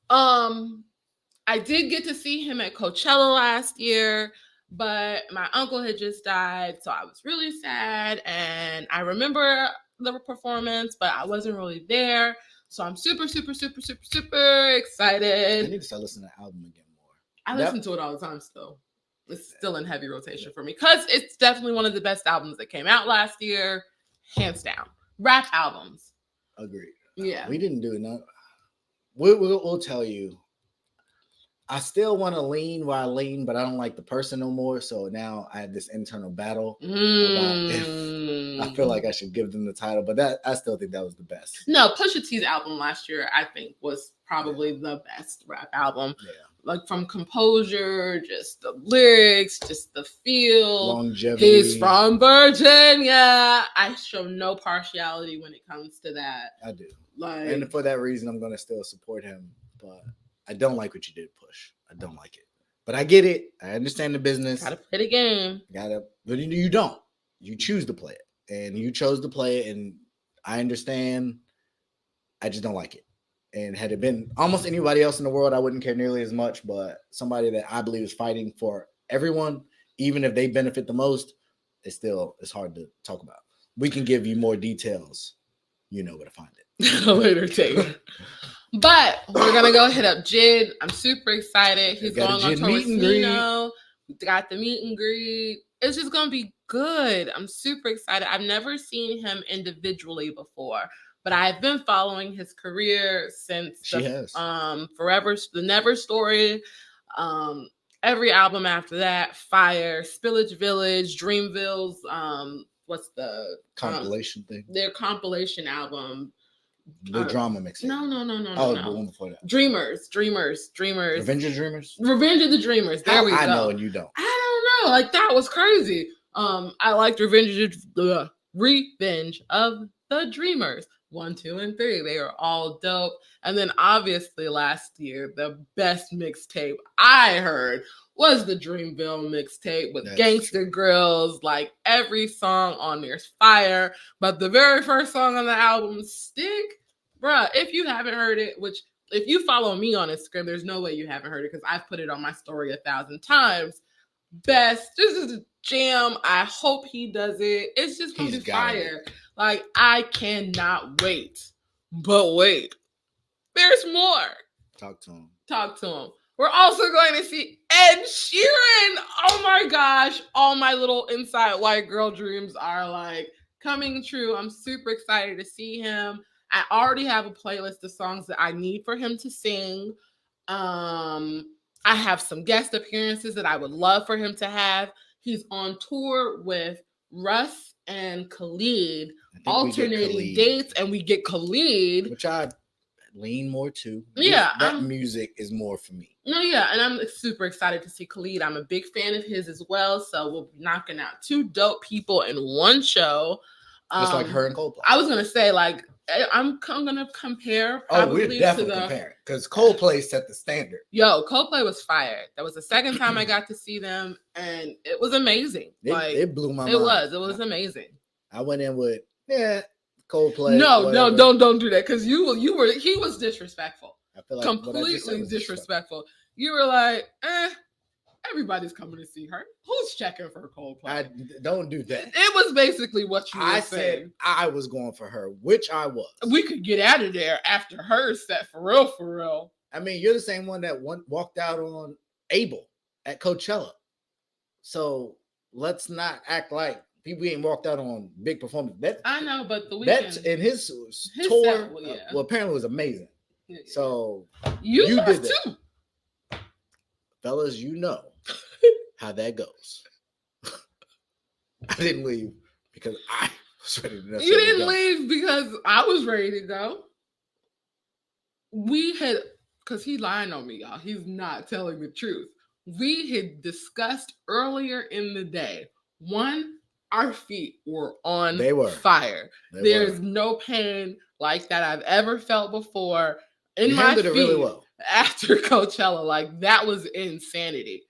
I did get to see him at Coachella last year, but my uncle had just died, so I was really sad. And I remember the performance, but I wasn't really there. So I'm super, super, super, super, super excited. I need to start listening to the album again more. I listen to it all the time still. It's still in heavy rotation for me because it's definitely one of the best albums that came out last year, hands down. Rap albums. Agreed. Yeah. We didn't do it. No. We'll tell you. I still want to lean where I lean, but I don't like the person no more. So now I have this internal battle about if I feel like I should give them the title, but I still think that was the best. No, Pusha T's album last year, I think, was probably the best rap album. Yeah. Like from composure, just the lyrics, just the feel. Longevity. He's from Virginia. I show no partiality when it comes to that. I do. Like, and for that reason, I'm going to still support him, but I don't like what you did, Push. I don't like it. But I get it. I understand the business. Gotta play the game. But you don't. You choose to play it. And you chose to play it, and I understand. I just don't like it. And had it been almost anybody else in the world, I wouldn't care nearly as much. But somebody that I believe is fighting for everyone, even if they benefit the most, it's hard to talk about. We can give you more details. You know where to find it. Later, Taylor. But we're gonna go hit up Jid. I'm super excited. He's going on tour with Nino. We got the meet and greet. It's just gonna be good. I'm super excited. I've never seen him individually before, but I've been following his career since Forever, the Never Story. Every album after that, Fire, Spillage Village, Dreamville's. What's the compilation thing? Their compilation album. The drama mix. No. The one before that. Dreamers. Revenge of the Dreamers. Revenge of the Dreamers. There we go. I know and you don't. I don't know. Like that was crazy. I liked Revenge of the Dreamers 1, 2, and 3. They are all dope. And then obviously last year, the best mixtape I heard was the Dreamville mixtape with Gangsta Grills. Like every song on there's fire. But the very first song on the album, Stick, bruh, if you haven't heard it, which if you follow me on Instagram, there's no way you haven't heard it because I've put it on my story 1,000 times. Best, this is a jam. I hope he does it. It's just gonna be fire. Like I cannot wait. But wait, there's more. Talk to him. We're also going to see Ed Sheeran. Oh my gosh. All my little inside white girl dreams are like coming true. I'm super excited to see him. I already have a playlist of songs that I need for him to sing. I have some guest appearances that I would love for him to have. He's on tour with Russ and Khalid, alternating dates, and we get Khalid. Which I lean more to. Yeah. That music is more for me. No, yeah, and I'm super excited to see Khalid. I'm a big fan of his as well, so we'll be knocking out 2 dope people in one show. Just like her and Coldplay. I was going to say, like, I'm going to compare probably we're definitely comparing, because Coldplay set the standard. Yo, Coldplay was fired. That was the second time I got to see them, and it was amazing. It blew my mind. It was amazing. I went in with, Coldplay. No, don't do that, because he was disrespectful. I feel like completely disrespectful. You were like, everybody's coming to see her. Who's checking for Coldplay? Don't do that. It was basically what you were saying. Said I was going for her, which I was. We could get out of there after her set, for real. I mean, you're the same one that walked out on Abel at Coachella. So let's not act like people ain't walked out on big performance. I know, but the Weeknd, that's in his tour. Well, apparently it was amazing. Yeah. So you did that too, fellas. You know how that goes. I didn't leave because I was ready to. You didn't leave because I was ready to go. Because he lying on me, y'all. He's not telling the truth. We had discussed earlier in the day. One, our feet were on fire. There's no pain like that I've ever felt before in my feet really well after Coachella. Like that was insanity.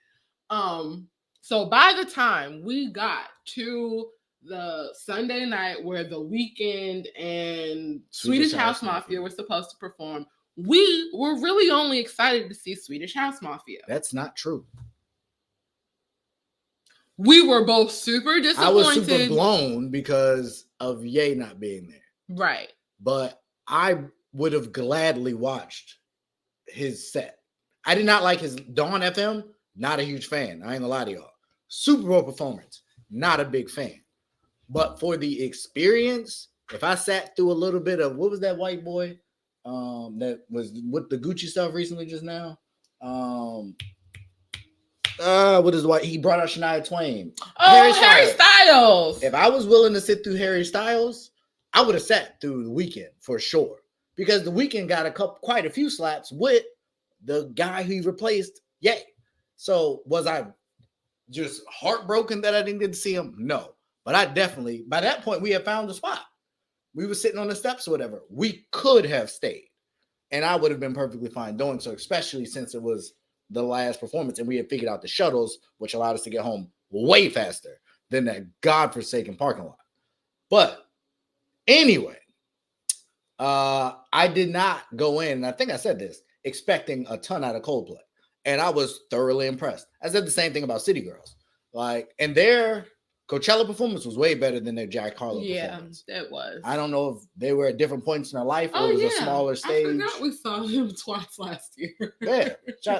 So by the time we got to the Sunday night where The Weeknd and Swedish House Mafia were supposed to perform, we were really only excited to see Swedish House Mafia. That's not true. We were both super disappointed. I was super blown because of Ye not being there. Right. But I would have gladly watched his set. I did not like his Dawn FM. not a huge fan. I ain't gonna lie to y'all. Super Bowl performance, not a big fan. But for the experience, if I sat through a little bit of what was that white boy that was with the Gucci stuff recently just now? What is white? He brought out Shania Twain. Oh, Harry Styles. If I was willing to sit through Harry Styles, I would have sat through The Weeknd for sure. Because The Weeknd got quite a few slaps with the guy he replaced. Yay. So was I just heartbroken that I didn't get to see him? No. But I definitely, by that point, we had found the spot. We were sitting on the steps or whatever. We could have stayed. And I would have been perfectly fine doing so, especially since it was the last performance and we had figured out the shuttles, which allowed us to get home way faster than that godforsaken parking lot. But anyway, I did not go in, and I think I said this, expecting a ton out of Coldplay. And I was thoroughly impressed. I said the same thing about City Girls. And their Coachella performance was way better than their Jack Harlow performance. Yeah, it was. I don't know if they were at different points in their life or it was a smaller stage. I forgot we saw him twice last year. Yeah.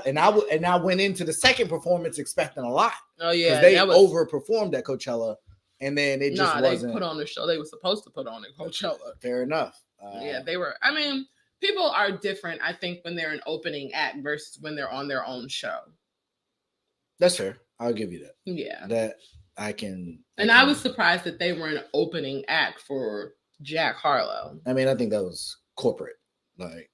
And I went into the second performance expecting a lot. Oh, yeah. Because they overperformed at Coachella. And then it just wasn't. They put on the show they were supposed to put on at Coachella. Fair enough. They were. I mean, people are different, I think, when they're an opening act versus when they're on their own show. That's fair. I'll give you that. Yeah. That I can. I was surprised that they were an opening act for Jack Harlow. I mean, I think that was corporate. Like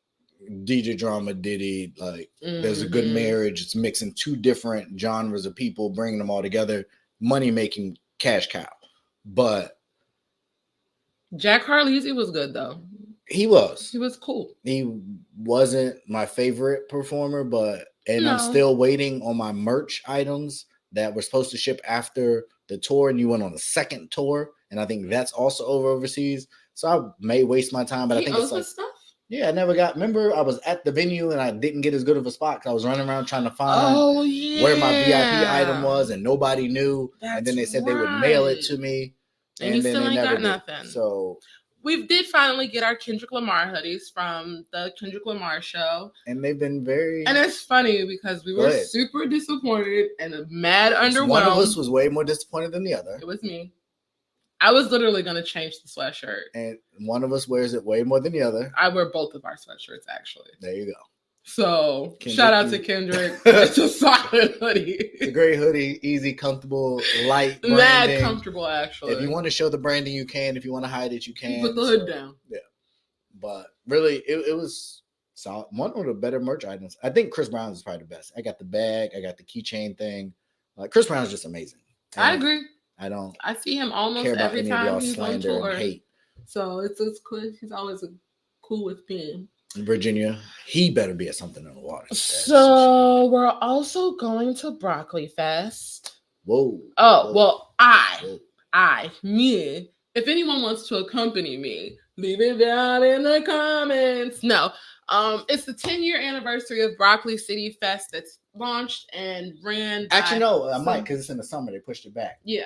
DJ Drama, Diddy, there's a good marriage. It's mixing two different genres of people, bringing them all together. Money making cash cow. But Jack Harlow, he was good though. He was cool. He wasn't my favorite performer, I'm still waiting on my merch items that were supposed to ship after the tour, and you went on the second tour, and I think that's also overseas. So I may waste my time, but I think it's like stuff? Yeah, I never got. Remember, I was at the venue and I didn't get as good of a spot because I was running around trying to find where my VIP item was, and nobody knew. And then they said they would mail it to me, and then still ain't got nothing. So we did finally get our Kendrick Lamar hoodies from the Kendrick Lamar show. And they've been very... And it's funny because we were super disappointed and mad underwhelmed. One of us was way more disappointed than the other. It was me. I was literally going to change the sweatshirt. And one of us wears it way more than the other. I wear both of our sweatshirts, actually. There you go. So, shout out to Kendrick. It's a solid hoodie. It's a great hoodie, easy, comfortable, light branding. Mad comfortable, actually. If you want to show the branding, you can. If you want to hide it, you can. You put the hood down. Yeah. But really, it was solid. One of the better merch items. I think Chris Brown's is probably the best. I got the bag. I got the keychain thing. Chris Brown's just amazing. I agree. I see him almost every time he's on tour. So it's cool. He's always cool with me. Virginia, he better be at something in the water. So we're also going to Broccoli Fest. Whoa. Oh, well, me. If anyone wants to accompany me, leave it down in the comments. No, it's the 10-year anniversary of Broccoli City Fest that's launched and ran. Actually, no, I might because it's in the summer. They pushed it back. Yeah.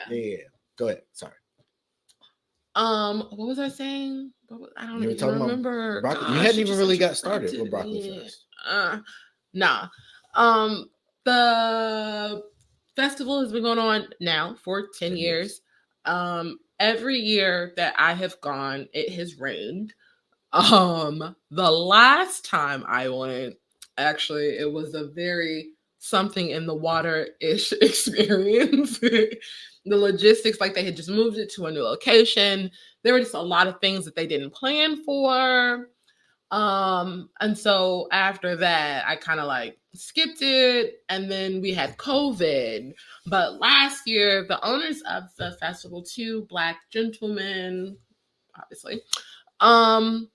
Go ahead. Sorry. What was I saying? I don't even remember. You hadn't even really got started with Broccoli Fest. Nah. The festival has been going on now for 10 years. Every year that I have gone, it has rained. The last time I went, actually, it was a very something in the water-ish experience. The logistics, they had just moved it to a new location. There were just a lot of things that they didn't plan for. And so after that, I kind of skipped it. And then we had COVID. But last year, the owners of the festival, two Black gentlemen, obviously, I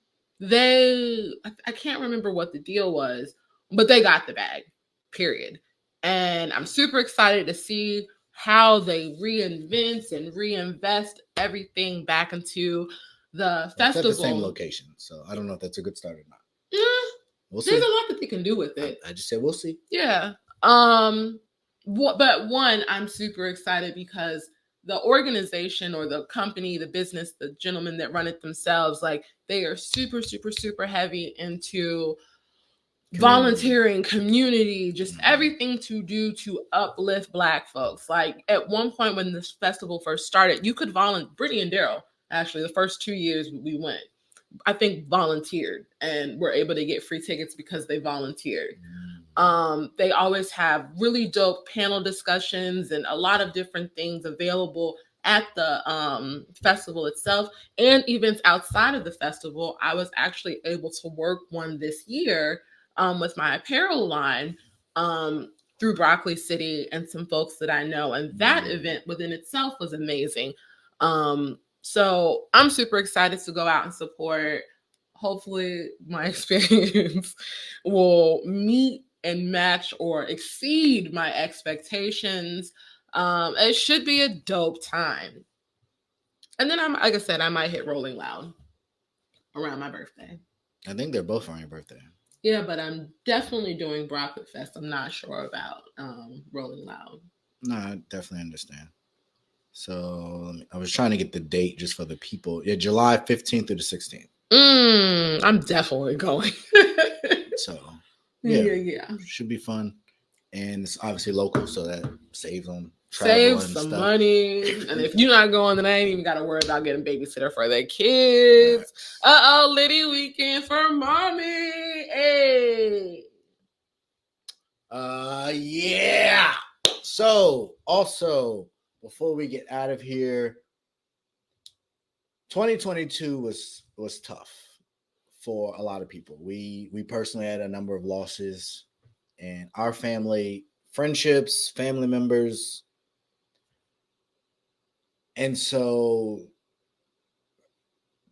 can't remember what the deal was, but they got the bag, period. And I'm super excited to see how they reinvent and reinvest everything back into the festival. It's at the same location, so I don't know if that's a good start or not. We'll see. There's a lot that they can do with it. I just said we'll see. Yeah. But one, I'm super excited because the organization or the company, the business, the gentlemen that run it themselves, they are super, super, super heavy into volunteering, community, just everything to do to uplift Black folks. Like at one point when this festival first started, you could volunteer. Brittany and Daryl, actually, the first 2 years we went, I think volunteered and were able to get free tickets because they volunteered. They always have really dope panel discussions and a lot of different things available at the festival itself and events outside of the festival. I was actually able to work one this year with my apparel line through Broccoli City and some folks that I know. And that event within itself was amazing. So I'm super excited to go out and support. Hopefully my experience will meet and match or exceed my expectations. It should be a dope time. And then like I said, I might hit Rolling Loud around my birthday. I think they're both on your birthday. Yeah, but I'm definitely doing Broccoli Fest. I'm not sure about Rolling Loud. No, I definitely understand. So I was trying to get the date just for the people. Yeah, July 15th through the 16th. I'm definitely going. So yeah, should be fun, and it's obviously local, so that saves them save some money. And if you're not going, then I ain't even got to worry about getting babysitter for their kids. Liddy weekend for mommy. Hey. Yeah. So also, before we get out of here, 2022 was tough for a lot of people. We personally had a number of losses, and our family, friendships, family members. And so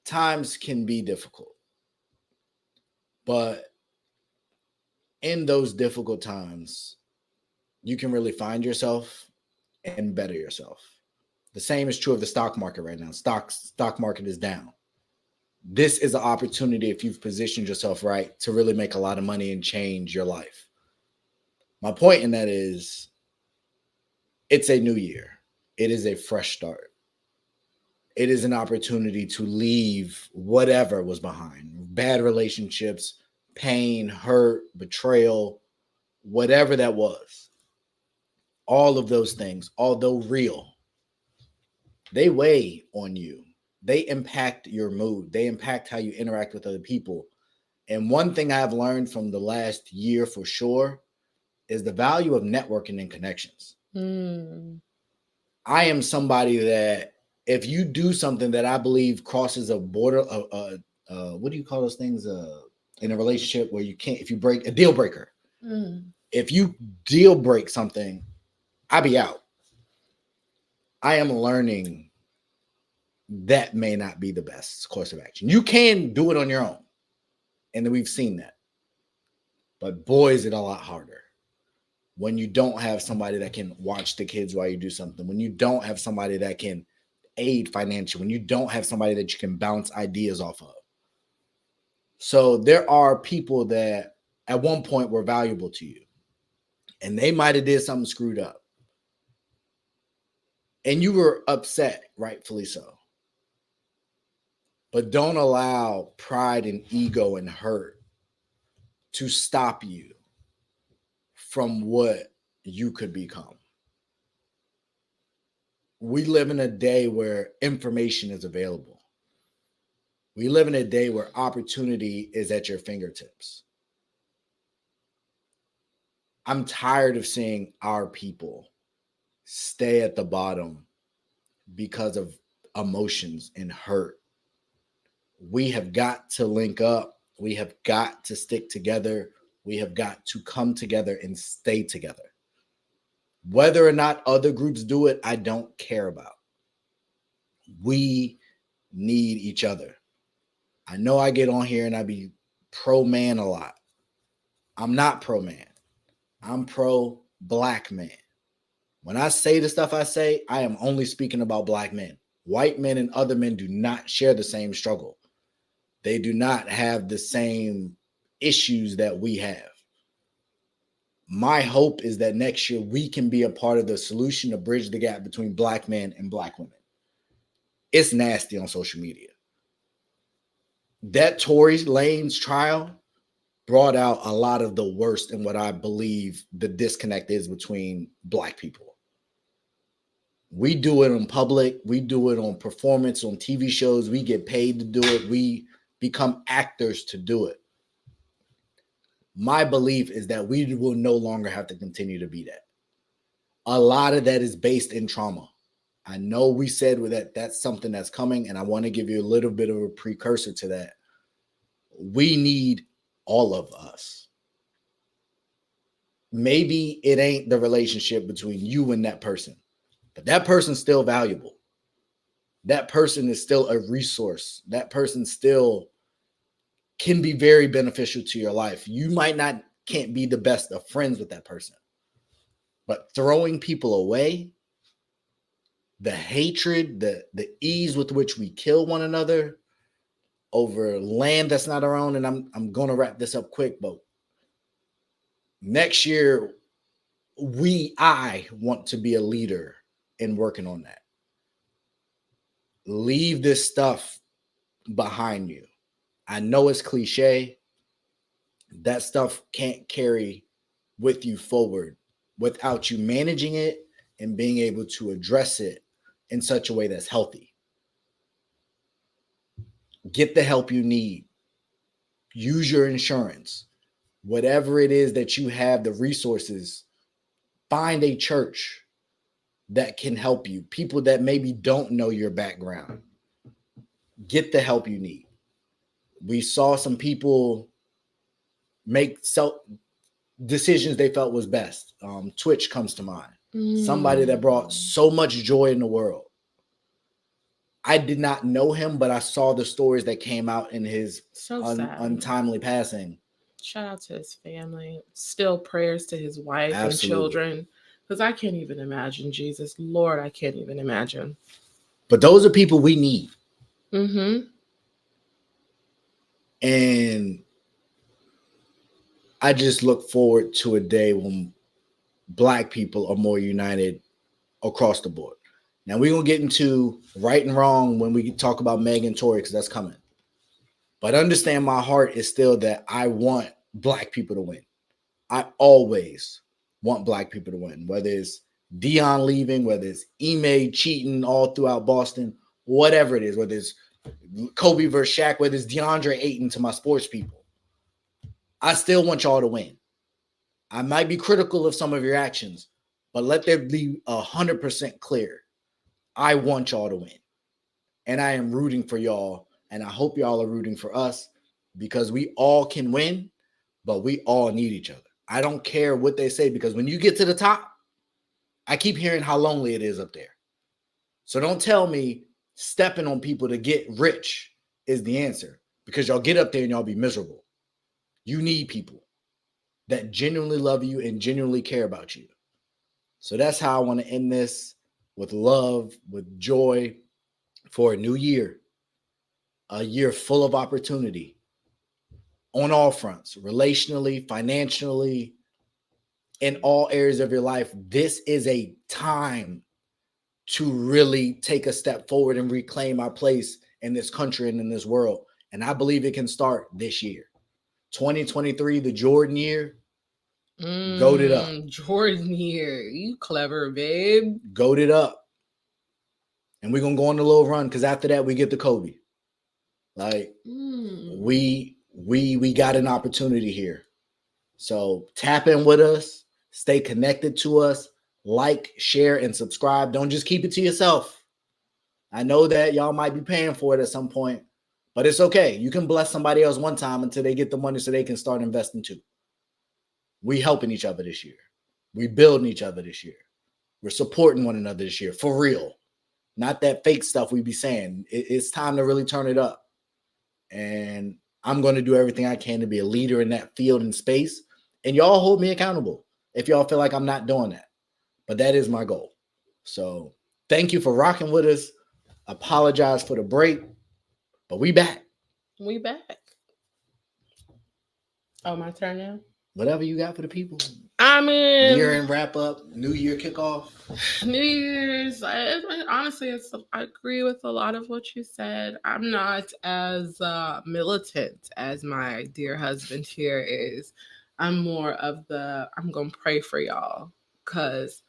times can be difficult. But in those difficult times, you can really find yourself and better yourself. The same is true of the stock market right now. Stock market is down. This is an opportunity, if you've positioned yourself right, to really make a lot of money and change your life. My point in that is, it's a new year. It is a fresh start. It is an opportunity to leave whatever was behind. Bad relationships, pain, hurt, betrayal, whatever that was. All of those things, although real, they weigh on you. They impact your mood. They impact how you interact with other people. And one thing I've learned from the last year for sure is the value of networking and connections. I am somebody that if you do something that I believe crosses a border, what do you call those things in a relationship where you can't, if you break a deal breaker, if you deal break something, I be out. I am learning that may not be the best course of action. You can do it on your own. And we've seen that. But boy, is it a lot harder when you don't have somebody that can watch the kids while you do something, when you don't have somebody that can aid financially, when you don't have somebody that you can bounce ideas off of. So there are people that at one point were valuable to you, and they might have did something screwed up. And you were upset, rightfully so. But don't allow pride and ego and hurt to stop you from what you could become. We live in a day where information is available. We live in a day where opportunity is at your fingertips. I'm tired of seeing our people stay at the bottom because of emotions and hurt. We have got to link up. We have got to stick together. We have got to come together and stay together. Whether or not other groups do it, I don't care about. We need each other. I know I get on here and I be pro-man a lot. I'm not pro-man. I'm pro-black man. When I say the stuff I say, I am only speaking about black men. White men and other men do not share the same struggle. They do not have the same issues that we have. My hope is that next year we can be a part of the solution to bridge the gap between black men and black women. It's nasty on social media. That Tory Lanez trial, brought out a lot of the worst in what I believe the disconnect is between Black people. We do it in public. We do it on performance, on TV shows. We get paid to do it. We become actors to do it. My belief is that we will no longer have to continue to be that. A lot of that is based in trauma. I know we said that that's something that's coming, and I want to give you a little bit of a precursor to that. We need all of us. Maybe it ain't the relationship between you and that person, but that person's still valuable. That person is still a resource. That person still can be very beneficial to your life. You can't be the best of friends with that person, but throwing people away, the hatred, the ease with which we kill one another over land that's not our own. And I'm going to wrap this up quick, but next year, I want to be a leader in working on that. Leave this stuff behind you. I know it's cliche. That stuff can't carry with you forward without you managing it and being able to address it in such a way that's healthy. Get the help you need. Use your insurance. Whatever it is that you have, the resources, find a church that can help you. People that maybe don't know your background. Get the help you need. We saw some people make decisions they felt was best. Twitch comes to mind. Somebody that brought so much joy in the world. I did not know him, but I saw the stories that came out in his untimely passing. Shout out to his family. Still prayers to his wife and children. Because I can't even imagine, Jesus. Lord, I can't even imagine. But those are people we need. Mm-hmm. And I just look forward to a day when Black people are more united across the board. Now, we're going to get into right and wrong when we talk about Meg and Tory, because that's coming. But understand, my heart is still that I want Black people to win. I always want Black people to win, whether it's Dion leaving, whether it's Ime cheating all throughout Boston, whatever it is, whether it's Kobe versus Shaq, whether it's DeAndre Ayton, to my sports people. I still want y'all to win. I might be critical of some of your actions, but let there be 100% clear. I want y'all to win. And I am rooting for y'all. And I hope y'all are rooting for us, because we all can win, but we all need each other. I don't care what they say, because when you get to the top, I keep hearing how lonely it is up there. So don't tell me stepping on people to get rich is the answer, because y'all get up there and y'all be miserable. You need people that genuinely love you and genuinely care about you. So that's how I want to end this, with love, with joy, for a new year. A year full of opportunity on all fronts, relationally, financially, in all areas of your life. This is a time to really take a step forward and reclaim our place in this country and in this world. And I believe it can start this year. 2023, the Jordan year, goated up. Jordan year. You clever, babe. Goated up. And we're going to go on a little run, because after that, we get to Kobe. Like, we got an opportunity here. So tap in with us. Stay connected to us. Like, share, and subscribe. Don't just keep it to yourself. I know that y'all might be paying for it at some point, but it's okay. You can bless somebody else one time until they get the money so they can start investing too. We helping each other this year. We building each other this year. We're supporting one another this year, for real. Not that fake stuff we be saying. It's time to really turn it up. And I'm going to do everything I can to be a leader in that field and space. And y'all hold me accountable if y'all feel like I'm not doing that. But that is my goal. So thank you for rocking with us. Apologize for the break, but we back. We back. Oh, my turn now? Whatever you got for the people. I mean, year-end wrap-up, New Year kickoff. New Year's. Honestly, I agree with a lot of what you said. I'm not as militant as my dear husband here is. I'm more of I'm gonna pray for y'all, because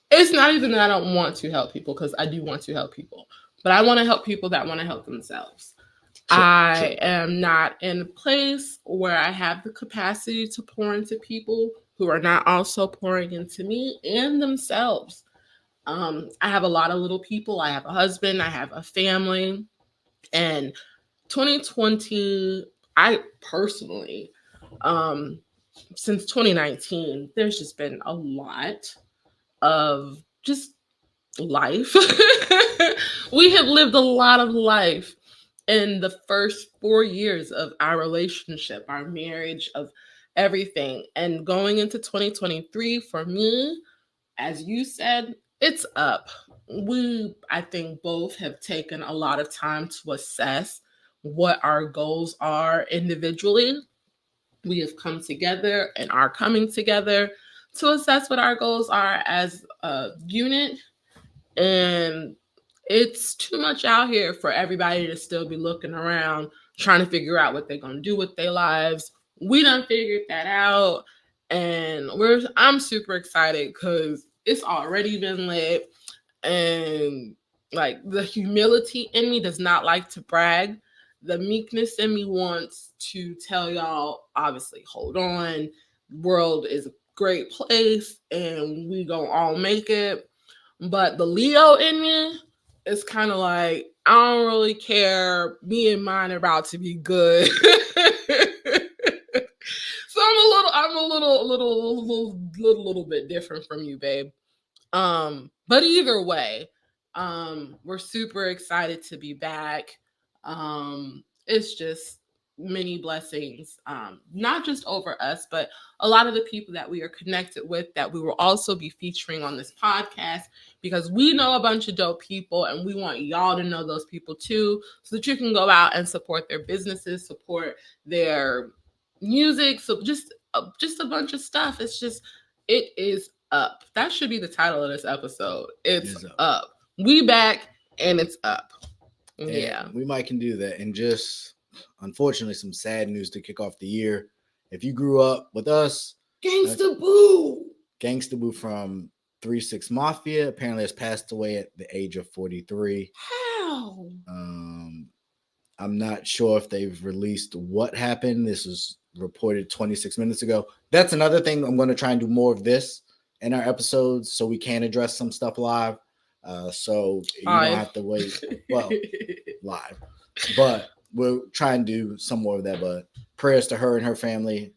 it's not even that I don't want to help people, because I do want to help people, but I want to help people that want to help themselves. I am not in a place where I have the capacity to pour into people who are not also pouring into me and themselves. I have a lot of little people. I have a husband. I have a family. And 2020, I personally, since 2019, there's just been a lot of just life. We have lived a lot of life in the first 4 years of our relationship, our marriage, of everything. And going into 2023, for me, as you said, it's up. I think, both have taken a lot of time to assess what our goals are individually. We have come together and are coming together to assess what our goals are as a unit. And it's too much out here for everybody to still be looking around trying to figure out what they're going to do with their lives. We done figured that out, and I'm super excited because it's already been lit. And like, the humility in me does not like to brag. The meekness in me wants to tell y'all, obviously, hold on, world is a great place and we gonna all make it. But the Leo in me is kind of like, I don't really care. Me and mine are about to be good. So I'm a little bit different from you, babe. But either way, we're super excited to be back. It's just many blessings, not just over us, but a lot of the people that we are connected with that we will also be featuring on this podcast, because we know a bunch of dope people and we want y'all to know those people too, so that you can go out and support their businesses, support their music. So just a bunch of stuff. It is up. That should be the title of this episode. It's up. We back and it's up. Yeah. And we might can do that. And just, unfortunately, some sad news to kick off the year. If you grew up with us, Gangsta Boo from 3-6 Mafia apparently has passed away at the age of 43. How? I'm not sure if they've released what happened. This was reported 26 minutes ago. That's another thing. I'm going to try and do more of this in our episodes so we can address some stuff live. So you don't have to wait. Well, live. But we'll try and do some more of that. But prayers to her and her family.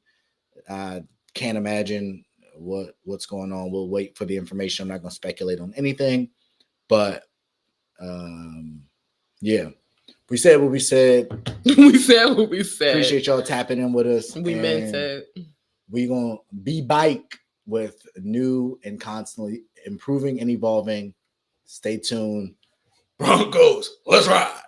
Can't imagine what's going on. We'll wait for the information. I'm not going to speculate on anything. But yeah. We said what we said. We said what we said. Appreciate y'all tapping in with us. We meant it. We're going to be bike with new and constantly improving and evolving. Stay tuned. Broncos, let's ride.